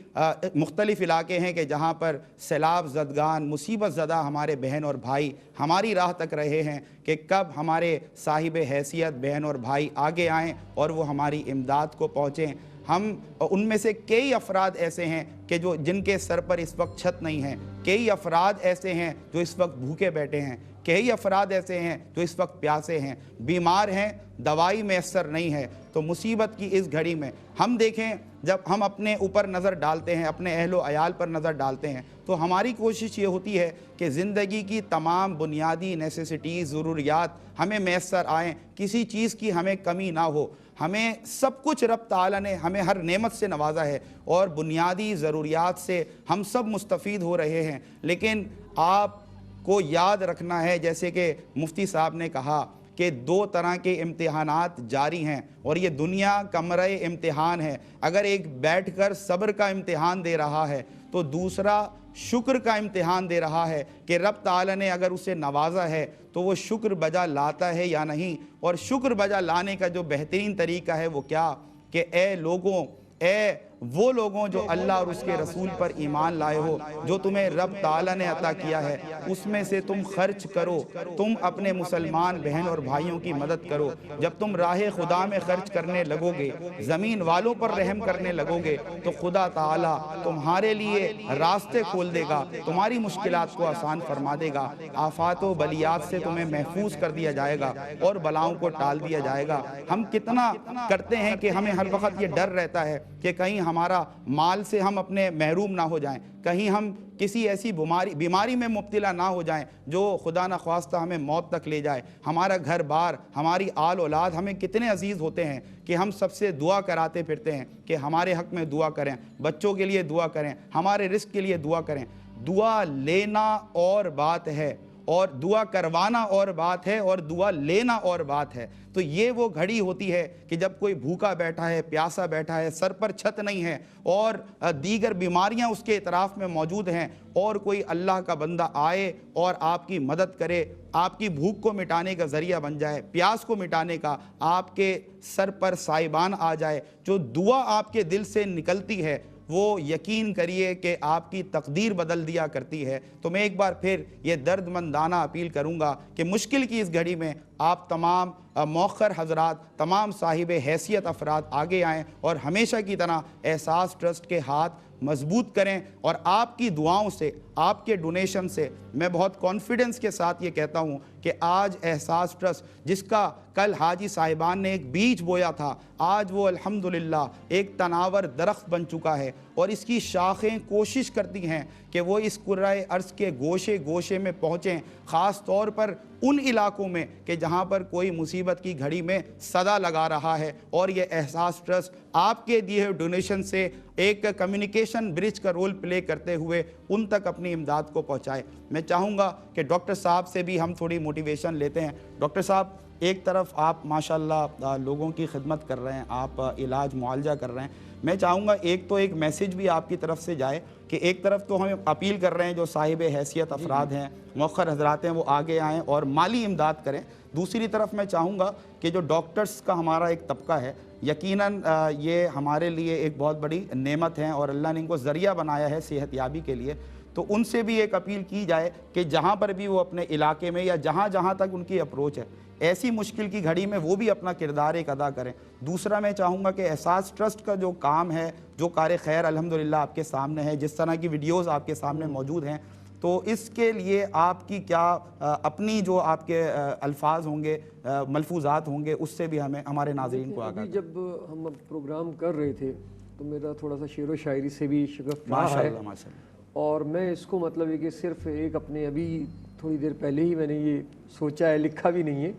مختلف علاقے ہیں کہ جہاں پر سیلاب زدگان مصیبت زدہ ہمارے بہن اور بھائی ہماری راہ تک رہے ہیں کہ کب ہمارے صاحب حیثیت بہن اور بھائی آگے آئیں اور وہ ہماری امداد کو پہنچیں۔ ہم ان میں سے کئی افراد ایسے ہیں کہ جن کے سر پر اس وقت چھت نہیں ہے، کئی افراد ایسے ہیں جو اس وقت بھوکے بیٹھے ہیں، کئی افراد ایسے ہیں جو اس وقت پیاسے ہیں، بیمار ہیں، دوائی میسر نہیں ہے۔ تو مصیبت کی اس گھڑی میں ہم دیکھیں، جب ہم اپنے اوپر نظر ڈالتے ہیں، اپنے اہل و عیال پر نظر ڈالتے ہیں، تو ہماری کوشش یہ ہوتی ہے کہ زندگی کی تمام بنیادی نیسیسٹیز، ضروریات ہمیں میسر آئیں، کسی چیز کی ہمیں کمی نہ ہو۔ ہمیں سب کچھ رب تعالیٰ نے ہمیں ہر نعمت سے نوازا ہے اور بنیادی ضروریات سے ہم سب مستفید ہو رہے ہیں، لیکن آپ کو یاد رکھنا ہے، جیسے کہ مفتی صاحب نے کہا کہ دو طرح کے امتحانات جاری ہیں اور یہ دنیا کمرہ امتحان ہے۔ اگر ایک بیٹھ کر صبر کا امتحان دے رہا ہے تو دوسرا شکر کا امتحان دے رہا ہے کہ رب تعالیٰ نے اگر اسے نوازا ہے تو وہ شکر بجا لاتا ہے یا نہیں، اور شکر بجا لانے کا جو بہترین طریقہ ہے وہ کیا کہ اے لوگوں، اے وہ لوگوں جو اللہ اور اس کے رسول پر ایمان لائے ہو، جو تمہیں رب تعالیٰ نے عطا کیا ہے اس میں سے تم خرچ کرو، تم اپنے مسلمان بہن اور بھائیوں کی مدد کرو۔ جب تم راہ خدا میں خرچ کرنے لگو گے، زمین والوں پر رحم کرنے لگو گے، تو خدا تعالیٰ تمہارے لیے راستے کھول دے گا، تمہاری مشکلات کو آسان فرما دے گا، آفات و بلیات سے تمہیں محفوظ کر دیا جائے گا اور بلاؤں کو ٹال دیا جائے گا۔ ہم کتنا کرتے ہیں کہ ہمیں ہر وقت یہ ڈر رہتا ہے کہ کہیں ہمارا مال سے ہم اپنے محروم نہ ہو جائیں، کہیں ہم کسی ایسی بیماری میں مبتلا نہ ہو جائیں جو خدا نخواستہ ہمیں موت تک لے جائے۔ ہمارا گھر بار، ہماری آل اولاد ہمیں کتنے عزیز ہوتے ہیں کہ ہم سب سے دعا کراتے پھرتے ہیں کہ ہمارے حق میں دعا کریں، بچوں کے لیے دعا کریں، ہمارے رزق کے لیے دعا کریں۔ دعا لینا اور بات ہے اور دعا کروانا اور بات ہے اور دعا لینا اور بات ہے۔ تو یہ وہ گھڑی ہوتی ہے کہ جب کوئی بھوکا بیٹھا ہے، پیاسا بیٹھا ہے، سر پر چھت نہیں ہے اور دیگر بیماریاں اس کے اطراف میں موجود ہیں، اور کوئی اللہ کا بندہ آئے اور آپ کی مدد کرے، آپ کی بھوک کو مٹانے کا ذریعہ بن جائے، پیاس کو مٹانے کا، آپ کے سر پر سائبان آ جائے، جو دعا آپ کے دل سے نکلتی ہے وہ یقین کریے کہ آپ کی تقدیر بدل دیا کرتی ہے۔ تو میں ایک بار پھر یہ درد مندانہ اپیل کروں گا کہ مشکل کی اس گھڑی میں آپ تمام موخر حضرات، تمام صاحب حیثیت افراد آگے آئیں اور ہمیشہ کی طرح احساس ٹرسٹ کے ہاتھ مضبوط کریں، اور آپ کی دعاؤں سے، آپ کے ڈونیشن سے میں بہت کانفیڈنس کے ساتھ یہ کہتا ہوں کہ آج احساس ٹرسٹ، جس کا کل حاجی صاحبان نے ایک بیج بویا تھا، آج وہ الحمدللہ ایک تناور درخت بن چکا ہے، اور اس کی شاخیں کوشش کرتی ہیں کہ وہ اس کرۂ ارض کے گوشے گوشے میں پہنچیں، خاص طور پر ان علاقوں میں کہ جہاں پر کوئی مصیبت کی گھڑی میں صدا لگا رہا ہے، اور یہ احساس ٹرسٹ آپ کے دیے ڈونیشن سے ایک کمیونیکیشن برج کا رول پلے کرتے ہوئے ان تک اپنی امداد کو پہنچائے۔ میں چاہوں گا کہ ڈاکٹر صاحب سے بھی ہم تھوڑی موٹیویشن لیتے ہیں۔ ڈاکٹر صاحب، ایک طرف آپ ماشاءاللہ لوگوں کی خدمت کر رہے ہیں، آپ علاج معالجہ کر رہے ہیں، میں چاہوں گا ایک میسیج بھی آپ کی طرف سے جائے کہ ایک طرف تو ہم اپیل کر رہے ہیں جو صاحب حیثیت افراد ہیں، موخر حضرات ہیں، وہ آگے آئیں اور مالی امداد کریں، دوسری طرف میں چاہوں گا کہ جو ڈاکٹرز کا ہمارا ایک طبقہ ہے، یقیناً یہ ہمارے لیے ایک بہت بڑی نعمت ہے اور اللہ نے ان کو ذریعہ بنایا ہے صحت یابی کے لیے، تو ان سے بھی ایک اپیل کی جائے کہ جہاں پر بھی وہ اپنے علاقے میں یا جہاں تک ان کی اپروچ ہے، ایسی مشکل کی گھڑی میں وہ بھی اپنا کردار ایک ادا کریں۔ دوسرا میں چاہوں گا کہ احساس ٹرسٹ کا جو کام ہے، جو کار خیر الحمدللہ آپ کے سامنے ہے، جس طرح کی ویڈیوز آپ کے سامنے موجود ہیں، تو اس کے لیے آپ کی کیا اپنی جو آپ کے الفاظ ہوں گے، ملفوظات ہوں گے، اس سے بھی ہمیں ہمارے ناظرین کو آگاہ کریں۔ جب ہم پروگرام کر رہے تھے تو میرا تھوڑا سا شعر و شاعری سے بھی شغف رہا ہے، ماشاءاللہ ماشاءاللہ، اور میں اس کو مطلب ہے کہ صرف ایک اپنے ابھی تھوڑی دیر پہلے ہی میں نے یہ سوچا ہے، لکھا بھی نہیں ہے،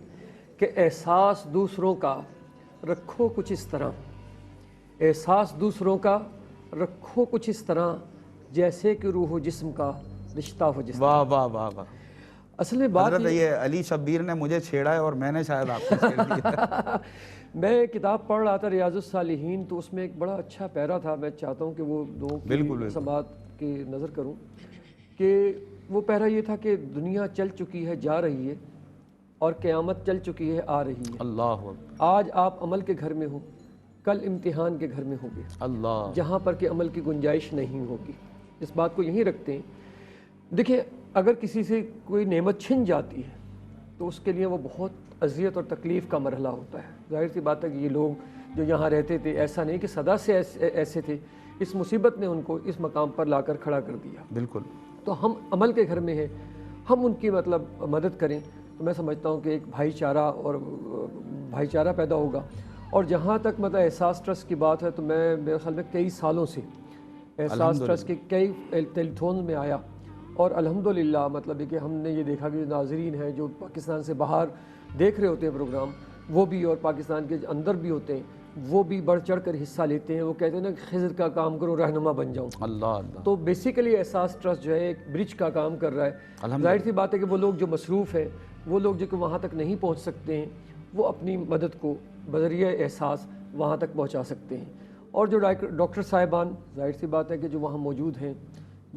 کہ احساس دوسروں کا رکھو کچھ اس طرح، احساس دوسروں کا رکھو کچھ اس طرح، جیسے کہ روح و جسم کا رشتہ ہو جس طرح۔ واہ واہ واہ واہ، اصل میں بات حضرت یہ علی شبیر نے مجھے چھیڑا ہے اور میں نے شاید آپ کو چھیڑ دیا۔ میں کتاب پڑھ رہا تھا ریاض الصالحین، تو اس میں ایک بڑا اچھا پیرا تھا، میں چاہتا ہوں کہ وہ لوگوں کی سماعت کی نظر کروں، کہ وہ پیرا یہ تھا کہ دنیا چل چکی ہے جا رہی ہے، اور قیامت چل چکی ہے آ رہی ہے۔ اللہ آج آپ عمل کے گھر میں ہو، کل امتحان کے گھر میں ہوں گے، اللہ، جہاں پر کہ عمل کی گنجائش نہیں ہوگی۔ اس بات کو یہیں رکھتے ہیں۔ دیکھیں، اگر کسی سے کوئی نعمت چھن جاتی ہے تو اس کے لیے وہ بہت اذیت اور تکلیف کا مرحلہ ہوتا ہے۔ ظاہر سی بات ہے کہ یہ لوگ جو یہاں رہتے تھے، ایسا نہیں کہ سدا سے ایسے تھے، اس مصیبت نے ان کو اس مقام پر لا کر کھڑا کر دیا۔ بالکل، تو ہم عمل کے گھر میں ہیں، ہم ان کی مطلب مدد کریں، تو میں سمجھتا ہوں کہ ایک بھائی چارہ پیدا ہوگا۔ اور جہاں تک مطلب احساس ٹرسٹ کی بات ہے، تو میں میرے خیال میں کئی سالوں سے احساس ٹرسٹ کے کئی ٹیلی تھون میں آیا، اور الحمدللہ مطلب ہے کہ ہم نے یہ دیکھا کہ جو ناظرین ہیں جو پاکستان سے باہر دیکھ رہے ہوتے ہیں پروگرام، وہ بھی، اور پاکستان کے اندر بھی ہوتے ہیں، وہ بھی بڑھ چڑھ کر حصہ لیتے ہیں۔ وہ کہتے ہیں نا کہ خضر کا کام کرو رہنما بن جاؤں۔ اللہ اللہ، تو بیسیکلی احساس ٹرسٹ جو ہے ایک برج کا کام کر رہا ہے۔ ظاہر سی بات ہے کہ وہ لوگ جو مصروف ہیں، وہ لوگ جو کہ وہاں تک نہیں پہنچ سکتے ہیں، وہ اپنی مدد کو بذریعہ احساس وہاں تک پہنچا سکتے ہیں۔ اور جو ڈاکٹر صاحبان، ظاہر سی بات ہے کہ جو وہاں موجود ہیں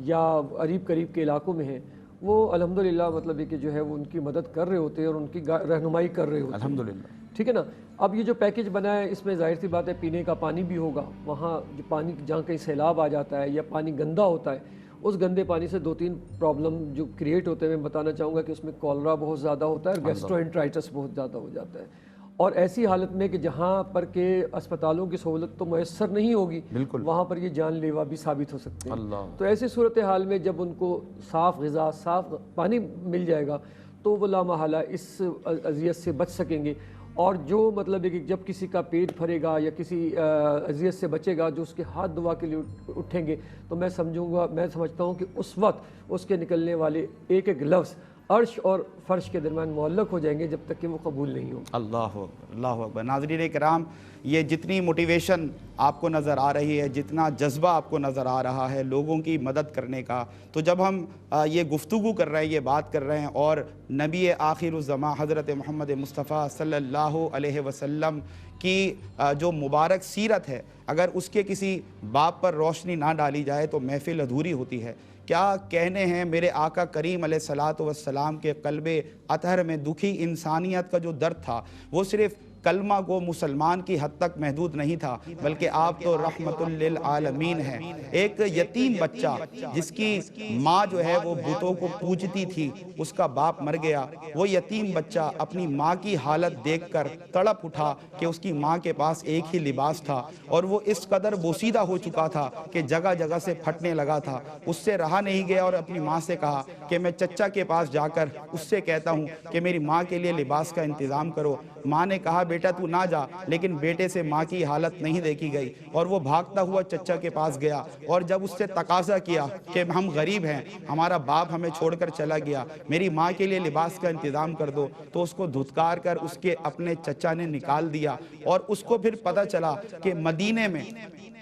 یا قریب کے علاقوں میں ہیں، وہ الحمدللہ مطلب ہے کہ جو ہے وہ ان کی مدد کر رہے ہوتے ہیں اور ان کی رہنمائی کر رہے ہوتے ہیں، الحمدللہ، ٹھیک ہے نا۔ اب یہ جو پیکیج بنا ہے، اس میں ظاہر سی بات ہے پینے کا پانی بھی ہوگا۔ وہاں جو پانی جہاں کہیں سیلاب آ جاتا ہے یا پانی گندا ہوتا ہے، اس گندے پانی سے 2-3 پرابلم جو کریٹ ہوتے ہیں، میں بتانا چاہوں گا کہ اس میں کولرا بہت زیادہ ہوتا ہے اور گیسٹرو-انٹرائٹس بہت زیادہ ہو جاتا ہے۔ اور ایسی حالت میں کہ جہاں پر کہ اسپتالوں کی سہولت تو میسر نہیں ہوگی، وہاں پر یہ جان لیوا بھی ثابت ہو سکتے ہیں۔ تو ایسی صورتحال میں جب ان کو صاف غذا، صاف پانی مل جائے گا، تو وہ لامحالہ اس اذیت سے بچ سکیں گے۔ اور جو مطلب ہے کہ جب کسی کا پیٹ بھرے گا یا کسی اذیت سے بچے گا، جو اس کے ہاتھ دعا کے لیے اٹھیں گے، تو میں سمجھتا ہوں کہ اس وقت اس کے نکلنے والے ایک ایک لفظ عرش اور فرش کے درمیان معلق ہو جائیں گے جب تک کہ وہ قبول نہیں ہوں۔ اللہ اکبر، اللہ اکبر۔ ناظرین کرام، یہ جتنی موٹیویشن آپ کو نظر آ رہی ہے، جتنا جذبہ آپ کو نظر آ رہا ہے لوگوں کی مدد کرنے کا، تو جب ہم یہ گفتگو کر رہے ہیں، یہ بات کر رہے ہیں، اور نبی آخر الزماں حضرت محمد مصطفیٰ صلی اللہ علیہ وسلم کی جو مبارک سیرت ہے، اگر اس کے کسی باب پر روشنی نہ ڈالی جائے تو محفل ادھوری ہوتی ہے۔ کیا کہنے ہیں میرے آقا کریم علیہ الصلاۃ والسلام کے قلب اطہر میں دکھی انسانیت کا جو درد تھا، وہ صرف کلمہ کو مسلمان کی حد تک محدود نہیں تھا، بلکہ آپ تو رحمت للعالمین ہیں۔ ایک یتیم بچہ جس کی ماں جو ہے وہ بتوں کو پوجتی تھی، اس کا باپ مر گیا، وہ یتیم بچہ اپنی ماں کی حالت دیکھ کر تڑپ اٹھا کہ اس کی ماں کے پاس ایک ہی لباس تھا، اور وہ اس قدر بوسیدہ ہو چکا تھا کہ جگہ جگہ سے پھٹنے لگا تھا۔ اس سے رہا نہیں گیا اور اپنی ماں سے کہا کہ میں چچا کے پاس جا کر اس سے کہتا ہوں کہ میری ماں کے لیے لباس کا انتظام کرو۔ ماں نے کہا بیٹا تو نہ جا، لیکن بیٹے سے ماں کی حالت نہیں دیکھی گئی، اور وہ بھاگتا ہوا چچا کے پاس گیا، اور جب اس سے تقاضا کیا کہ ہم غریب ہیں، ہمارا باپ ہمیں چھوڑ کر چلا گیا، میری ماں کے لیے لباس کا انتظام کر دو، تو اس کو دھتکار کر اس کے اپنے چچا نے نکال دیا۔ اور اس کو پھر پتہ چلا کہ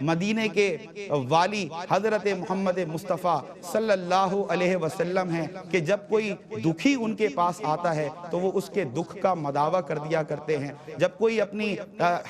مدینے کے والی حضرت محمد مصطفیٰ صلی اللہ علیہ وسلم ہیں کہ جب کوئی دکھی ان کے پاس آتا ہے تو وہ اس کے دکھ کا مداوع کر دیا کرتے ہیں، جب کوئی اپنی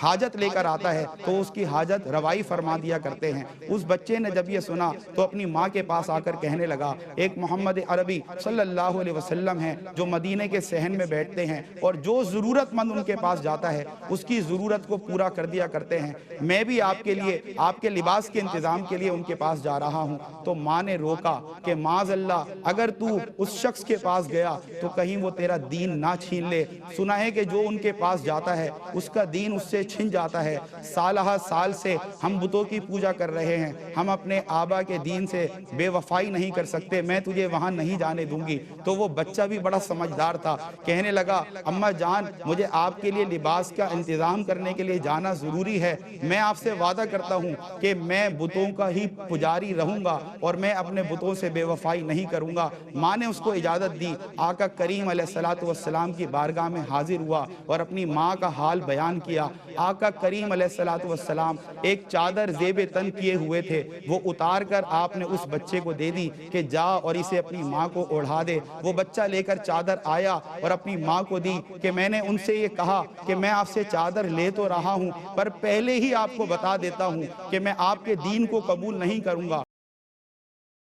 حاجت لے کر آتا ہے تو اس کی حاجت روائی فرما دیا کرتے ہیں۔ اس بچے نے جب یہ سنا تو اپنی ماں کے پاس آ کر کہنے لگا، ایک محمد عربی صلی اللہ علیہ وسلم ہیں جو مدینے کے صحن میں بیٹھتے ہیں، اور جو ضرورت مند ان کے پاس جاتا ہے اس کی ضرورت کو پورا کر دیا کرتے ہیں، میں بھی آپ کے لیے آپ کے لباس کے انتظام کے لیے ان کے پاس جا رہا ہوں۔ تو ماں نے روکا کہ معاذ اللہ، اگر تو اس شخص کے پاس گیا تو کہیں وہ تیرا دین نہ چھین لے، سنا ہے کہ جو ان کے پاس جاتا ہے اس کا دین اس سے چھن جاتا ہے۔ سالہ سال سے ہم بتوں کی پوجا کر رہے ہیں، ہم اپنے آبا کے دین سے بے وفائی نہیں کر سکتے، میں تجھے وہاں نہیں جانے دوں گی۔ تو وہ بچہ بھی بڑا سمجھدار تھا، کہنے لگا اماں جان مجھے آپ کے لیے لباس کا انتظام کرنے کے لیے جانا ضروری ہے، میں آپ سے وعدہ کرتا ہوں کہ میں بتوں کا ہی پجاری رہوں گا اور میں اپنے بتوں سے بے وفائی نہیں کروں گا۔ ماں نے اس کو اجازت دی، آقا کریم علیہ الصلوۃ والسلام کی بارگاہ میں حاضر ہوا اور اپنی ماں کا حال بیان کیا۔ آقا کریم علیہ الصلوۃ والسلام ایک چادر زیب تن کیے ہوئے تھے، وہ اتار کر آپ نے اس بچے کو دے دی کہ جا اور اسے اپنی ماں کو اوڑھا دے۔ وہ بچہ لے کر چادر آیا اور اپنی ماں کو دی کہ میں نے ان سے یہ کہا کہ میں آپ سے چادر لے تو رہا ہوں، پر پہلے ہی آپ کو بتا دیتا ہوں کہ میں آپ کے دین کو قبول نہیں کروں گا،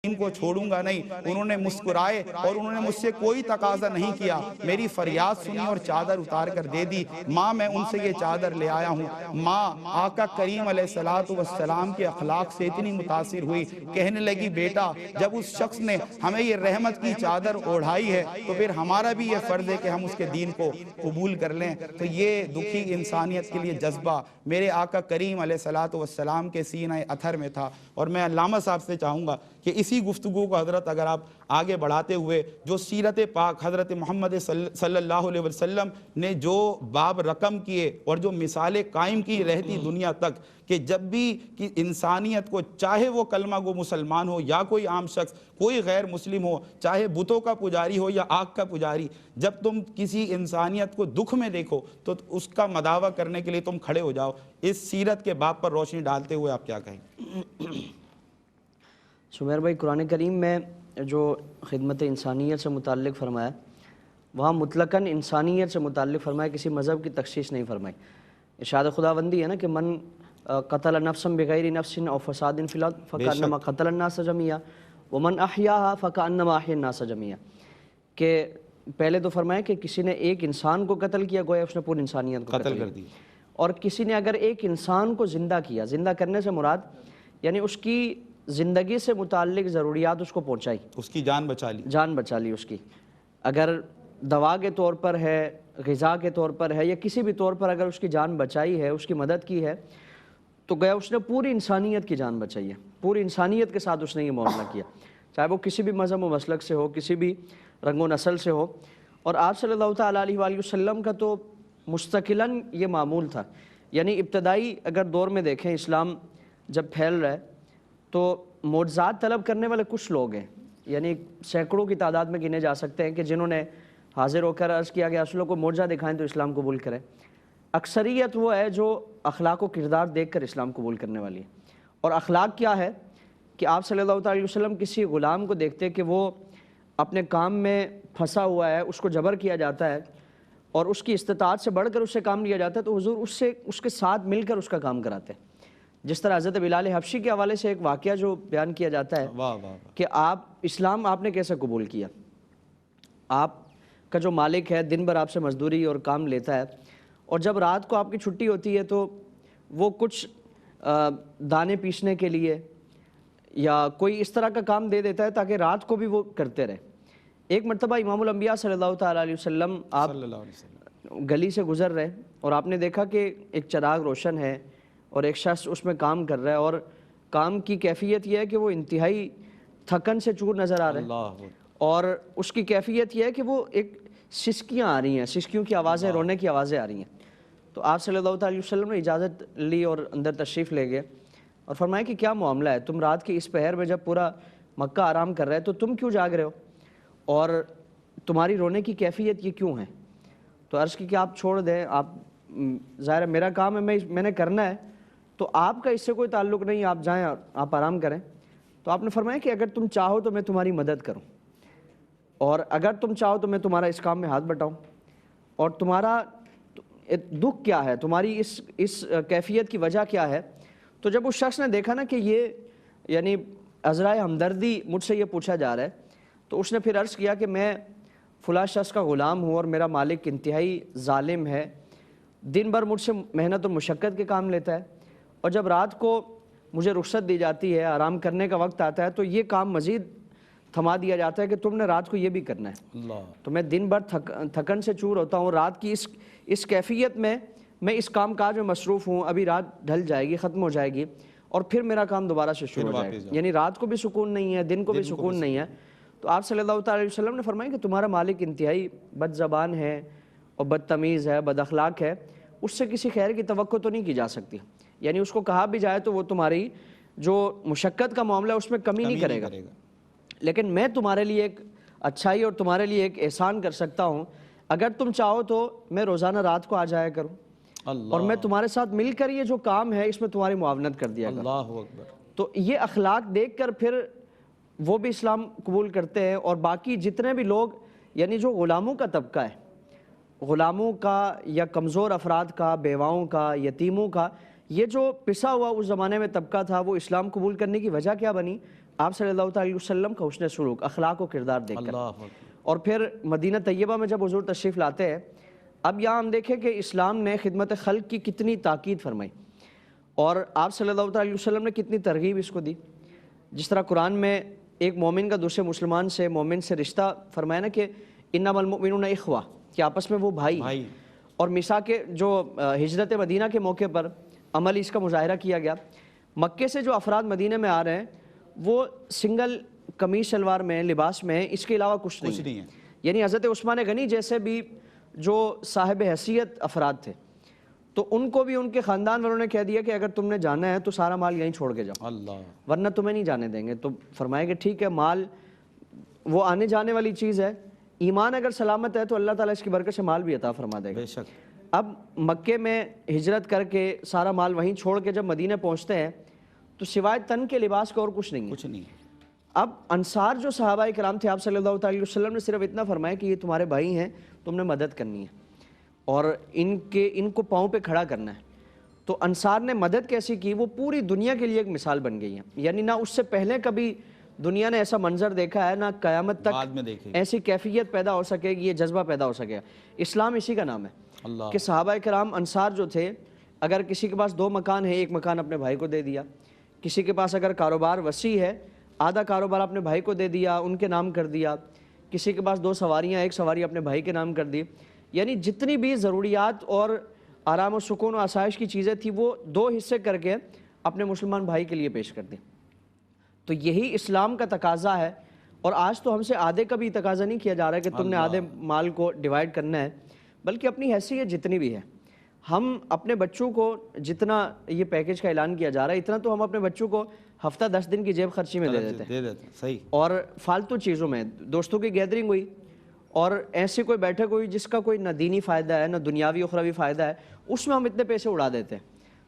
ان کو چھوڑوں گا نہیں۔ انہوں نے مسکرائے اور انہوں نے مجھ سے کوئی تقاضا نہیں کیا، میری فریاد سنی اور چادر اتار کر دے دی۔ ماں میں ان سے یہ چادر لے آیا ہوں۔ ماں آقا کریم علیہ الصلوۃ والسلام کے اخلاق سے اتنی متاثر ہوئی، کہنے لگی بیٹا جب اس شخص نے ہمیں یہ رحمت کی چادر اوڑھائی ہے تو پھر ہمارا بھی یہ فرض ہے کہ ہم اس کے دین کو قبول کر لیں۔ تو یہ دکھی انسانیت کے لیے جذبہ میرے آقا کریم علیہ الصلوۃ والسلام کے سینہ اطہر میں تھا۔ اور میں علامہ صاحب سے چاہوں گا کہ اسی گفتگو کو حضرت اگر آپ آگے بڑھاتے ہوئے جو سیرت پاک حضرت محمد صلی اللہ علیہ وسلم نے جو باب رقم کیے اور جو مثالیں قائم کی رہتی دنیا تک، کہ جب بھی کہ انسانیت کو، چاہے وہ کلمہ گو مسلمان ہو یا کوئی عام شخص، کوئی غیر مسلم ہو، چاہے بتوں کا پجاری ہو یا آگ کا پجاری، جب تم کسی انسانیت کو دکھ میں دیکھو تو اس کا مداوع کرنے کے لیے تم کھڑے ہو جاؤ۔ اس سیرت کے باب پر روشنی ڈالتے ہوئے آپ کیا کہیں؟ سمیر بھائی، قرآن کریم میں جو خدمت انسانیت سے متعلق فرمایا، وہاں مطلقاً انسانیت سے متعلق فرمایا، کسی مذہب کی تخصیص نہیں فرمائی۔ ارشاد خداوندی ہے نا کہ من قتل نفسا بغیر نفس او فساد فی الارض فکانما قتل الناس جميعا ومن احیاها فکانما احیا الناس جميعا، کہ پہلے تو فرمایا کہ کسی نے ایک انسان کو قتل کیا، گویا اس نے پوری انسانیت کو قتل کر دی، اور کسی نے اگر ایک انسان کو زندہ کیا، زندہ کرنے سے مراد یعنی اس کی زندگی سے متعلق ضروریات اس کو پہنچائی، اس کی جان بچا لی اس کی، اگر دوا کے طور پر ہے، غذا کے طور پر ہے، یا کسی بھی طور پر اگر اس کی جان بچائی ہے، اس کی مدد کی ہے، تو گویا اس نے پوری انسانیت کی جان بچائی ہے، پوری انسانیت کے ساتھ اس نے یہ معاملہ کیا، چاہے وہ کسی بھی مذہب و مسلک سے ہو، کسی بھی رنگ و نسل سے ہو۔ اور آپ صلی اللہ تعالیٰ علیہ وآلہ وسلم کا تو مستقلاً یہ معمول تھا، یعنی ابتدائی اگر دور میں دیکھیں، اسلام جب پھیل رہا ہے تو معجزات طلب کرنے والے کچھ لوگ ہیں، یعنی سینکڑوں کی تعداد میں گنے جا سکتے ہیں کہ جنہوں نے حاضر ہو کر عرض کیا کہ اصلوں کو معجزہ دکھائیں تو اسلام قبول کریں. اکثریت وہ ہے جو اخلاق و کردار دیکھ کر اسلام قبول کرنے والی ہے. اور اخلاق کیا ہے کہ آپ صلی اللہ علیہ وسلم کسی غلام کو دیکھتے کہ وہ اپنے کام میں پھنسا ہوا ہے, اس کو جبر کیا جاتا ہے اور اس کی استطاعت سے بڑھ کر اس سے کام لیا جاتا ہے, تو حضور اس کے ساتھ مل کر اس کا کام کراتے ہیں. جس طرح حضرت بلال حبشی کے حوالے سے ایک واقعہ جو بیان کیا جاتا ہے کہ اسلام آپ نے کیسے قبول کیا. آپ کا جو مالک ہے دن بھر آپ سے مزدوری اور کام لیتا ہے, اور جب رات کو آپ کی چھٹی ہوتی ہے تو وہ کچھ دانے پیسنے کے لیے یا کوئی اس طرح کا کام دے دیتا ہے تاکہ رات کو بھی وہ کرتے رہے. ایک مرتبہ امام الانبیاء صلی اللہ تعالیٰ علیہ وسلم آپ گلی سے گزر رہے اور آپ نے دیکھا کہ ایک چراغ روشن ہے اور ایک شخص اس میں کام کر رہا ہے, اور کام کی کیفیت یہ ہے کہ وہ انتہائی تھکن سے چور نظر آ رہا ہے, اور اس کی کیفیت یہ ہے کہ وہ ایک سسکیاں آ رہی ہیں, سسکیوں کی آوازیں, رونے کی آوازیں آ رہی ہیں. تو آپ صلی اللہ علیہ وسلم نے اجازت لی اور اندر تشریف لے گئے اور فرمایا کہ کیا معاملہ ہے, تم رات کی اس پہر میں جب پورا مکہ آرام کر رہے تو تم کیوں جاگ رہے ہو اور تمہاری رونے کی کیفیت یہ کیوں ہے؟ تو عرض کی کہ آپ چھوڑ دیں, آپ ظاہر ہے میرا کام ہے, میں نے کرنا ہے, تو آپ کا اس سے کوئی تعلق نہیں, آپ جائیں آپ آرام کریں. تو آپ نے فرمایا کہ اگر تم چاہو تو میں تمہاری مدد کروں, اور اگر تم چاہو تو میں تمہارا اس کام میں ہاتھ بٹاؤں, اور تمہارا دکھ کیا ہے, تمہاری اس کیفیت کی وجہ کیا ہے. تو جب اس شخص نے دیکھا نا کہ یہ یعنی عذرائے ہمدردی مجھ سے یہ پوچھا جا رہا ہے, تو اس نے پھر عرض کیا کہ میں فلاں شخص کا غلام ہوں اور میرا مالک انتہائی ظالم ہے, دن بھر مجھ سے محنت و مشقت کے کام لیتا ہے, اور جب رات کو مجھے رخصت دی جاتی ہے, آرام کرنے کا وقت آتا ہے, تو یہ کام مزید تھما دیا جاتا ہے کہ تم نے رات کو یہ بھی کرنا ہے. تو میں دن بھر تھکن سے چور ہوتا ہوں, رات کی اس کیفیت میں اس کام کاج میں مصروف ہوں, ابھی رات ڈھل جائے گی, ختم ہو جائے گی, اور پھر میرا کام دوبارہ سے شروع ہو جائے گا. یعنی رات کو بھی سکون نہیں ہے, دن کو بھی سکون نہیں ہے. تو آپ صلی اللہ تعالی وسلم نے فرمایا کہ تمہارا مالک انتہائی بد زبان ہے اور بدتمیز ہے, بد اخلاق ہے, اس سے کسی خیر کی توقع تو نہیں کی جا سکتی. یعنی اس کو کہا بھی جائے تو وہ تمہاری جو مشقت کا معاملہ ہے اس میں کمی نہیں کرے گا, لیکن میں تمہارے لیے ایک اچھائی اور تمہارے لیے ایک احسان کر سکتا ہوں. اگر تم چاہو تو میں روزانہ رات کو آ جایا کروں, اور میں تمہارے ساتھ مل کر یہ جو کام ہے اس میں تمہاری معاونت کر دیا کروں. تو یہ اخلاق دیکھ کر پھر وہ بھی اسلام قبول کرتے ہیں. اور باقی جتنے بھی لوگ یعنی جو غلاموں کا طبقہ ہے, غلاموں کا یا کمزور افراد کا, بیواؤں کا, یتیموں کا, یہ جو پسا ہوا اس زمانے میں طبقہ تھا, وہ اسلام قبول کرنے کی وجہ کیا بنی؟ آپ صلی اللہ علیہ وسلم کا حسن سلوک, اخلاق و کردار دیکھ کر. اور پھر مدینہ طیبہ میں جب حضور تشریف لاتے ہیں, اب یہاں ہم دیکھیں کہ اسلام نے خدمت خلق کی کتنی تاکید فرمائی, اور آپ صلی اللہ علیہ وسلم نے کتنی ترغیب اس کو دی. جس طرح قرآن میں ایک مومن کا دوسرے مسلمان سے, مومن سے رشتہ فرمایا نا کہ انما المؤمنون اخوہ, کہ آپس میں وہ بھائی. اور میثاق کے جو ہجرت مدینہ کے موقع پر عمل اس کا مظاہرہ کیا گیا. مکے سے جو افراد مدینہ میں آ رہے ہیں وہ سنگل قمیص شلوار میں, لباس میں, اس کے علاوہ کچھ نہیں ہے. یعنی حضرت عثمان غنی جیسے بھی جو صاحب حیثیت افراد تھے, تو ان کو بھی ان کے خاندان والوں نے کہہ دیا کہ اگر تم نے جانا ہے تو سارا مال یہیں چھوڑ کے جاؤ, ورنہ تمہیں نہیں جانے دیں گے. تو فرمایا کہ ٹھیک ہے, مال وہ آنے جانے والی چیز ہے, ایمان اگر سلامت ہے تو اللہ تعالیٰ اس کی برکت سے مال بھی عطا فرما دے گا. اب مکے میں ہجرت کر کے سارا مال وہیں چھوڑ کے جب مدینہ پہنچتے ہیں تو سوائے تن کے لباس کا اور کچھ نہیں ہے. اب انصار جو صحابہ کرام تھے, آپ صلی اللہ علیہ وسلم نے صرف اتنا فرمایا کہ یہ تمہارے بھائی ہیں, تم نے مدد کرنی ہے اور ان کو پاؤں پہ کھڑا کرنا ہے. تو انصار نے مدد کیسی کی, وہ پوری دنیا کے لیے ایک مثال بن گئی ہے. یعنی نہ اس سے پہلے کبھی دنیا نے ایسا منظر دیکھا ہے, نہ قیامت تک ایسی کیفیت پیدا ہو سکے گی, یہ جذبہ پیدا ہو سکے گا. اسلام اسی کا نام ہے کہ صحابہ کرام انصار جو تھے, اگر کسی کے پاس 2 مکان ہے, 1 مکان اپنے بھائی کو دے دیا. کسی کے پاس اگر کاروبار وسیع ہے, آدھا کاروبار اپنے بھائی کو دے دیا, ان کے نام کر دیا. کسی کے پاس 2 سواریاں, 1 سواری اپنے بھائی کے نام کر دی. یعنی جتنی بھی ضروریات اور آرام و سکون و آسائش کی چیزیں تھیں وہ 2 حصے کر کے اپنے مسلمان بھائی کے لیے پیش کر دی. تو یہی اسلام کا تقاضا ہے. اور آج تو ہم سے آدھے کا بھی تقاضا نہیں کیا جا رہا ہے کہ تم نے آدھے مال کو ڈیوائیڈ کرنا ہے, بلکہ اپنی حیثیت جتنی بھی ہے ہم اپنے بچوں کو جتنا یہ پیکج کا اعلان کیا جا رہا ہے اتنا تو ہم اپنے بچوں کو ہفتہ 10 دن کی جیب خرچی میں دے دیتے ہیں، صحیح. اور فالتو چیزوں میں دوستوں کی گیدرنگ ہوئی اور ایسے کوئی بیٹھک ہوئی جس کا کوئی نہ دینی فائدہ ہے نہ دنیاوی اخروی فائدہ ہے، اس میں ہم اتنے پیسے اڑا دیتے ہیں.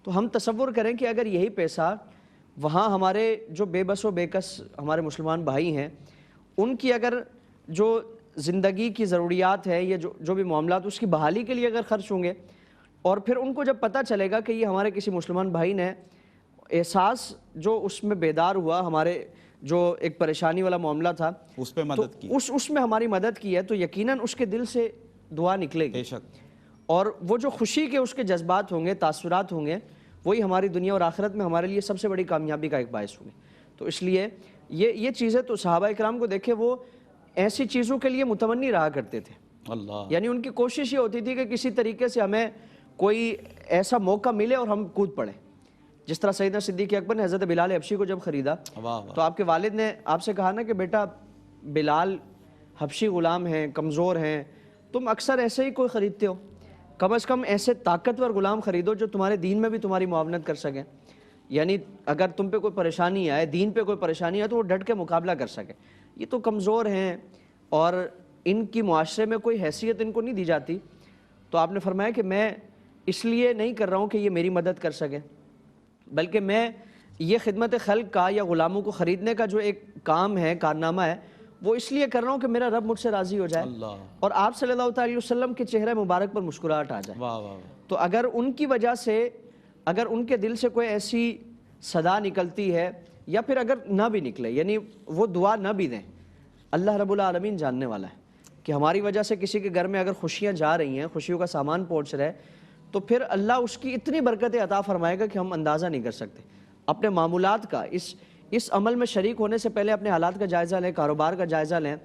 تو ہم تصور کریں کہ اگر یہی پیسہ وہاں ہمارے جو بے بس و بے کس ہمارے مسلمان بھائی ہیں ان کی اگر جو زندگی کی ضروریات ہے یا جو بھی معاملات اس کی بحالی کے لیے اگر خرچ ہوں گے، اور پھر ان کو جب پتہ چلے گا کہ یہ ہمارے کسی مسلمان بھائی نے احساس جو اس میں بیدار ہوا، ہمارے جو ایک پریشانی والا معاملہ تھا اس پہ مدد کی، اس میں ہماری مدد کی ہے، تو یقیناً اس کے دل سے دعا نکلے گی. بے شک. اور وہ جو خوشی کے اس کے جذبات ہوں گے، تاثرات ہوں گے، وہی ہماری دنیا اور آخرت میں ہمارے لیے سب سے بڑی کامیابی کا ایک باعث ہوں گے. تو اس لیے یہ چیزیں تو صحابہ اکرام کو دیکھیں وہ ایسی چیزوں کے لیے متمنی رہا کرتے تھے. اللہ. یعنی ان کی کوشش یہ ہوتی تھی کہ کسی طریقے سے ہمیں کوئی ایسا موقع ملے اور ہم کود پڑیں. جس طرح سیدنا صدیق اکبر نے حضرت بلال حبشی کو جب خریدا تو آپ کے والد نے آپ سے کہا نا کہ بیٹا بلال حبشی غلام ہیں، کمزور ہیں، تم اکثر ایسے ہی کوئی خریدتے ہو، کم از کم ایسے طاقتور غلام خریدو جو تمہارے دین میں بھی تمہاری معاونت کر سکیں. یعنی اگر تم پہ کوئی پریشانی آئے، دین پہ کوئی پریشانی آئے تو وہ ڈٹ کے مقابلہ کر سکے. یہ تو کمزور ہیں اور ان کی معاشرے میں کوئی حیثیت ان کو نہیں دی جاتی. تو آپ نے فرمایا کہ میں اس لیے نہیں کر رہا ہوں کہ یہ میری مدد کر سکیں، بلکہ میں یہ خدمت خلق کا یا غلاموں کو خریدنے کا جو ایک کام ہے، کارنامہ ہے، وہ اس لیے کر رہا ہوں کہ میرا رب مجھ سے راضی ہو جائے اور آپ صلی اللہ تعالی وسلم کے چہرہ مبارک پر مسکراہٹ آ جائے. تو اگر ان کی وجہ سے اگر ان کے دل سے کوئی ایسی صدا نکلتی ہے یا پھر اگر نہ بھی نکلے، یعنی وہ دعا نہ بھی دیں، اللہ رب العالمین جاننے والا ہے کہ ہماری وجہ سے کسی کے گھر میں اگر خوشیاں جا رہی ہیں، خوشیوں کا سامان پہنچ رہا ہے، تو پھر اللہ اس کی اتنی برکتیں عطا فرمائے گا کہ ہم اندازہ نہیں کر سکتے. اپنے معمولات کا اس عمل میں شریک ہونے سے پہلے اپنے حالات کا جائزہ لیں، کاروبار کا جائزہ لیں،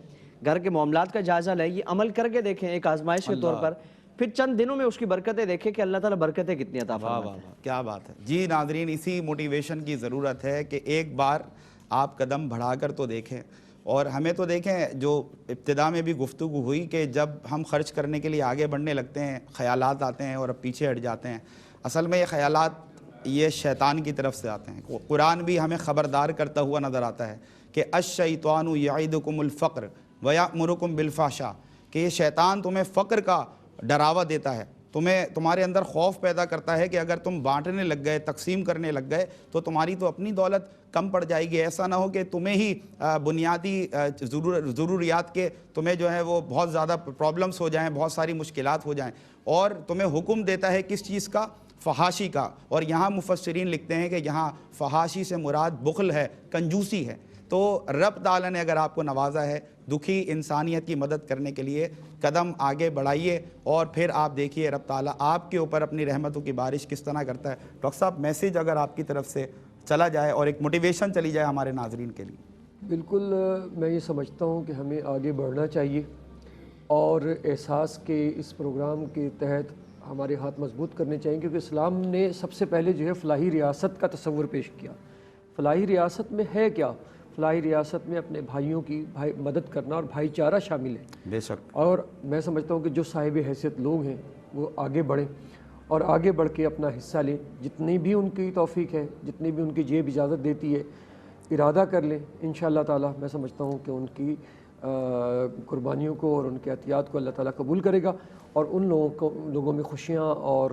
گھر کے معاملات کا جائزہ لیں، یہ عمل کر کے دیکھیں ایک آزمائش کے طور پر، پھر چند دنوں میں اس کی برکتیں دیکھیں کہ اللہ تعالیٰ برکتیں کتنی عطا فرماتا ہے. کیا بات ہے. جی ناظرین، اسی موٹیویشن کی ضرورت ہے کہ ایک بار آپ قدم بڑھا کر تو دیکھیں. اور ہمیں تو دیکھیں، جو ابتدا میں بھی گفتگو ہوئی کہ جب ہم خرچ کرنے کے لیے آگے بڑھنے لگتے ہیں خیالات آتے ہیں اور اب پیچھے ہٹ جاتے ہیں. اصل میں یہ خیالات یہ شیطان کی طرف سے آتے ہیں. قرآن بھی ہمیں خبردار کرتا ہوا نظر آتا ہے کہ الشیطان یعدکم الفقر ویأمرکم بالفحشاء، کہ یہ شیطان تمہیں فقر کا ڈراوا دیتا ہے، تمہارے اندر خوف پیدا کرتا ہے کہ اگر تم بانٹنے لگ گئے، تقسیم کرنے لگ گئے تو تمہاری تو اپنی دولت کم پڑ جائے گی. ایسا نہ ہو کہ تمہیں ہی بنیادی ضروریات کے تمہیں جو ہے وہ بہت زیادہ پرابلمس ہو جائیں، بہت ساری مشکلات ہو جائیں. اور تمہیں حکم دیتا ہے کس چیز کا؟ فحاشی کا. اور یہاں مفسرین لکھتے ہیں کہ یہاں فحاشی سے مراد بخل ہے، کنجوسی ہے. تو رب تعالیٰ نے اگر آپ کو نوازا ہے دکھی انسانیت کی مدد کرنے کے لیے، قدم آگے بڑھائیے اور پھر آپ دیکھیے رب تعالیٰ آپ کے اوپر اپنی رحمتوں کی بارش کس طرح کرتا ہے. ڈاکٹر صاحب، میسیج اگر آپ کی طرف سے چلا جائے اور ایک موٹیویشن چلی جائے ہمارے ناظرین کے لیے. بالکل، میں یہ سمجھتا ہوں کہ ہمیں آگے بڑھنا چاہیے اور احساس کے اس پروگرام کے تحت ہمارے ہاتھ مضبوط کرنے چاہیے، کیونکہ اسلام نے سب سے پہلے جو ہے فلاحی ریاست کا تصور پیش کیا. فلاحی ریاست میں ہے کیا؟ فلاحی ریاست میں اپنے بھائیوں کی مدد کرنا اور بھائی چارہ شامل ہے. بے شک. اور میں سمجھتا ہوں کہ جو صاحب حیثیت لوگ ہیں وہ آگے بڑھیں اور آگے بڑھ کے اپنا حصہ لیں، جتنی بھی ان کی توفیق ہے، جتنی بھی ان کی جیب اجازت دیتی ہے، ارادہ کر لیں. انشاءاللہ تعالیٰ میں سمجھتا ہوں کہ ان کی قربانیوں کو اور ان کے عطیات کو اللہ تعالیٰ قبول کرے گا اور ان لوگوں میں خوشیاں اور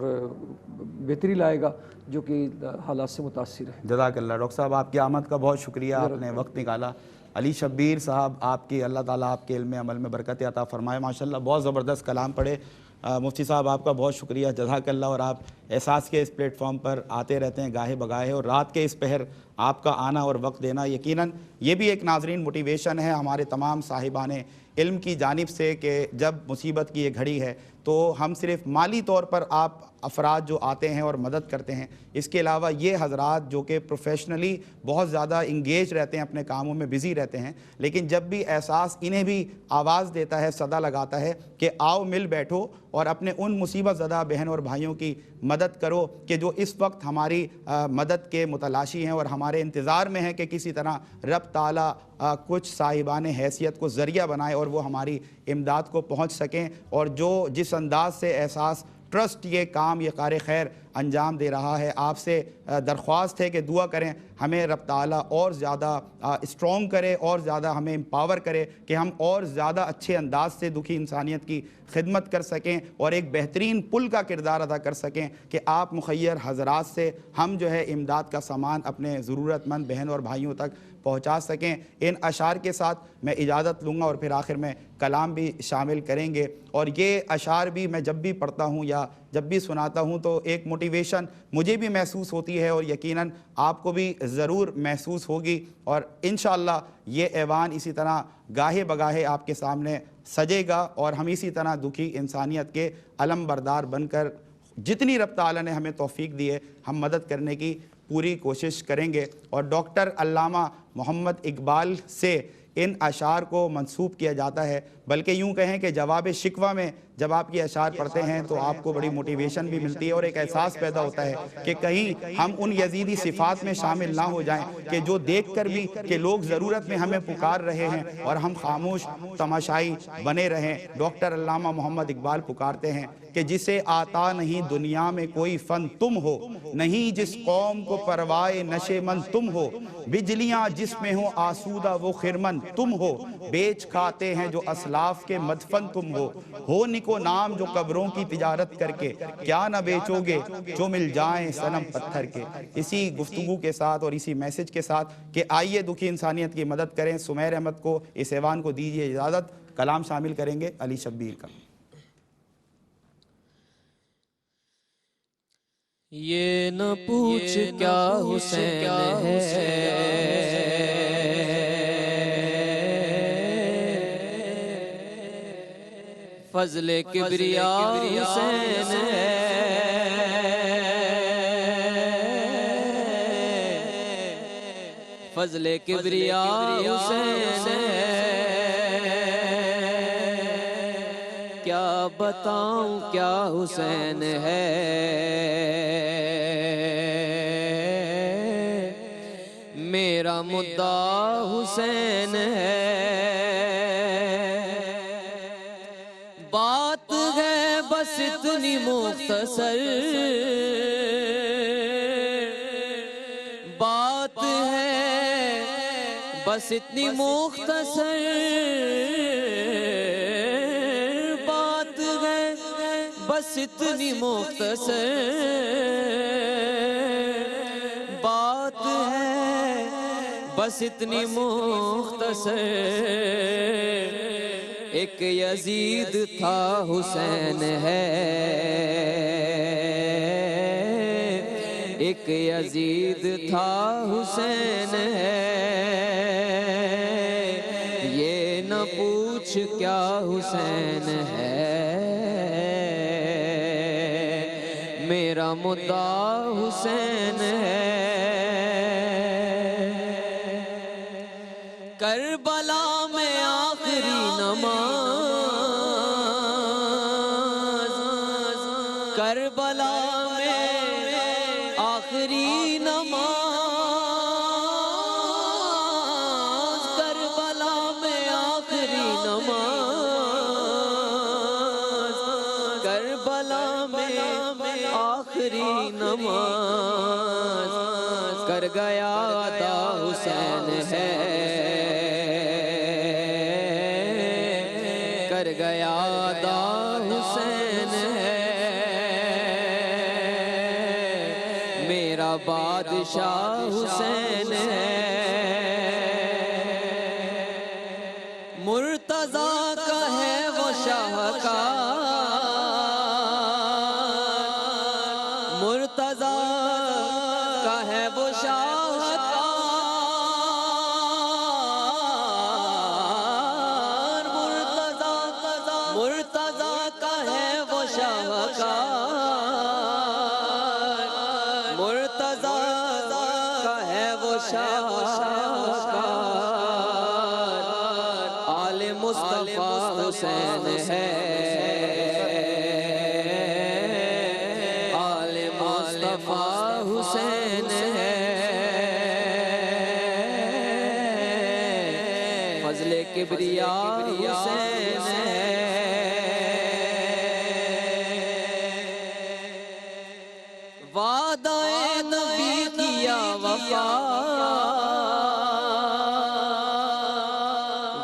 بہتری لائے گا جو کہ حالات سے متاثر ہیں. جزاک اللہ. ڈاکٹر صاحب، آپ کی آمد کا بہت شکریہ، آپ نے وقت نکالا. علی شبیر صاحب، آپ کی اللہ تعالیٰ آپ کے علم عمل میں برکت عطا فرمائے. ماشاءاللہ بہت زبردست کلام پڑھے. مفتی صاحب، آپ کا بہت شکریہ، جزاک اللہ. اور آپ احساس کے اس پلیٹ فارم پر آتے رہتے ہیں گاہے بگاہے، اور رات کے اس پہر آپ کا آنا اور وقت دینا یقیناً یہ بھی ایک ناظرین موٹیویشن ہے ہمارے تمام صاحبان علم کی جانب سے کہ جب مصیبت کی یہ گھڑی ہے تو ہم صرف مالی طور پر آپ افراد جو آتے ہیں اور مدد کرتے ہیں، اس کے علاوہ یہ حضرات جو کہ پروفیشنلی بہت زیادہ انگیج رہتے ہیں، اپنے کاموں میں بزی رہتے ہیں، لیکن جب بھی احساس انہیں بھی آواز دیتا ہے، صدا لگاتا ہے کہ آؤ مل بیٹھو اور اپنے ان مصیبت زدہ بہن اور بھائیوں کی مدد کرو کہ جو اس وقت ہماری مدد کے متلاشی ہیں اور ہمارے انتظار میں ہیں کہ کسی طرح رب تعالیٰ کچھ صاحبان حیثیت کو ذریعہ بنائے اور وہ ہماری امداد کو پہنچ سکیں. اور جو جس انداز سے احساس ٹرسٹ یہ کام یہ کار خیر انجام دے رہا ہے۔ آپ سے درخواست ہے کہ دعا کریں، ہمیں رب تعالیٰ اور زیادہ اسٹرونگ کرے اور زیادہ ہمیں امپاور کرے کہ ہم اور زیادہ اچھے انداز سے دکھی انسانیت کی خدمت کر سکیں اور ایک بہترین پل کا کردار ادا کر سکیں کہ آپ مخیر حضرات سے ہم جو ہے امداد کا سامان اپنے ضرورت مند بہن اور بھائیوں تک پہنچا سکیں۔ ان اشعار کے ساتھ میں اجازت لوں گا اور پھر آخر میں کلام بھی شامل کریں گے، اور یہ اشعار بھی میں جب بھی پڑھتا ہوں یا جب بھی سناتا ہوں تو ایک موٹیویشن مجھے بھی محسوس ہوتی ہے اور یقیناً آپ کو بھی ضرور محسوس ہوگی، اور انشاءاللہ یہ ایوان اسی طرح گاہے بگاہے آپ کے سامنے سجے گا اور ہم اسی طرح دکھی انسانیت کے علم بردار بن کر جتنی رب تعالیٰ نے ہمیں توفیق دی ہے ہم مدد کرنے کی پوری کوشش کریں گے۔ اور ڈاکٹر علامہ محمد اقبال سے ان اشعار کو منسوب کیا جاتا ہے، بلکہ یوں کہیں کہ جواب شکوہ میں جب آپ یہ اشعار پڑھتے ہیں تو آپ کو بڑی موٹیویشن بھی ملتی ہے اور ایک احساس پیدا ہوتا ہے کہ کہیں ہم ان یزیدی صفات میں شامل نہ ہو جائیں کہ جو دیکھ کر بھی کہ لوگ ضرورت میں ہمیں پکار رہے ہیں اور ہم خاموش تماشائی بنے رہیں۔ ڈاکٹر علامہ محمد اقبال پکارتے ہیں کہ جسے آتا نہیں دنیا میں کوئی فن تم ہو، نہیں جس قوم کو پروائے نشے من تم ہو، بجلیاں جس میں ہو آسودہ وہ خرمن تم ہو، بیچ کھاتے ہیں جو اسلاف کے مدفن تم ہو نکو نام جو قبروں کی تجارت کر کے، کیا نہ بیچو گے جو مل جائیں صنم پتھر کے۔ اسی گفتگو کے ساتھ اور اسی میسج کے ساتھ کہ آئیے دکھی انسانیت کی مدد کریں، سمیر احمد کو اس ایوان کو دیجیے اجازت، کلام شامل کریں گے علی شبیر کا۔ یہ نہ پوچھ کیا حسین ہے، فضل کبریاء حسین ہے، فضل کبریاء حسین ہے، کیا بتاؤں کیا حسین ہے، میرا مدعا حسین ہے، بات ہے بس اتنی مختصر، بات ہے بس اتنی مختصر، بات ہے بس اتنی مختصر، بات ہے بس اتنی مختصر، ایک یزید تھا حسین ہے، ایک یزید تھا حسین ہے، یہ نہ پوچھ کیا حسین ہے، میرا مدعا حسین ہے، کربلا میں آخری نماز، کربلا میں آخری نماز، کربلا میں آخری نماز، کربلا میں آخری نماز، کر گیا ادا حسین ہے، کر گیا ادا حسین ہے، میرا بادشاہ حسین ہے، مرتضیٰ کا ہے وہ شاہکار، مرتضیٰ کا ہے وہ شاہکار، مرتضیٰ کا ہے وہ شاہکار، مرتضیٰ کا ہے وہ شاہکار، آل مصطفیٰ حسین ہے، آل مصطفیٰ حسین ہے، فضل کبریاء حسین ہے،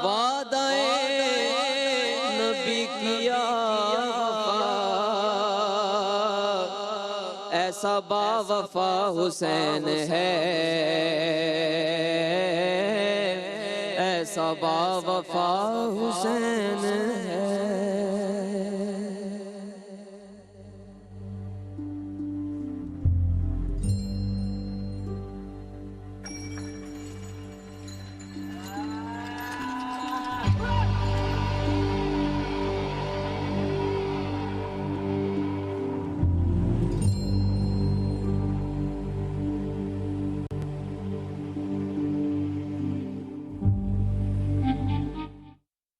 وعدہ نبی کیا وفا، ایسا با وفا حسین ہے، ایسا با وفا حسین ہے۔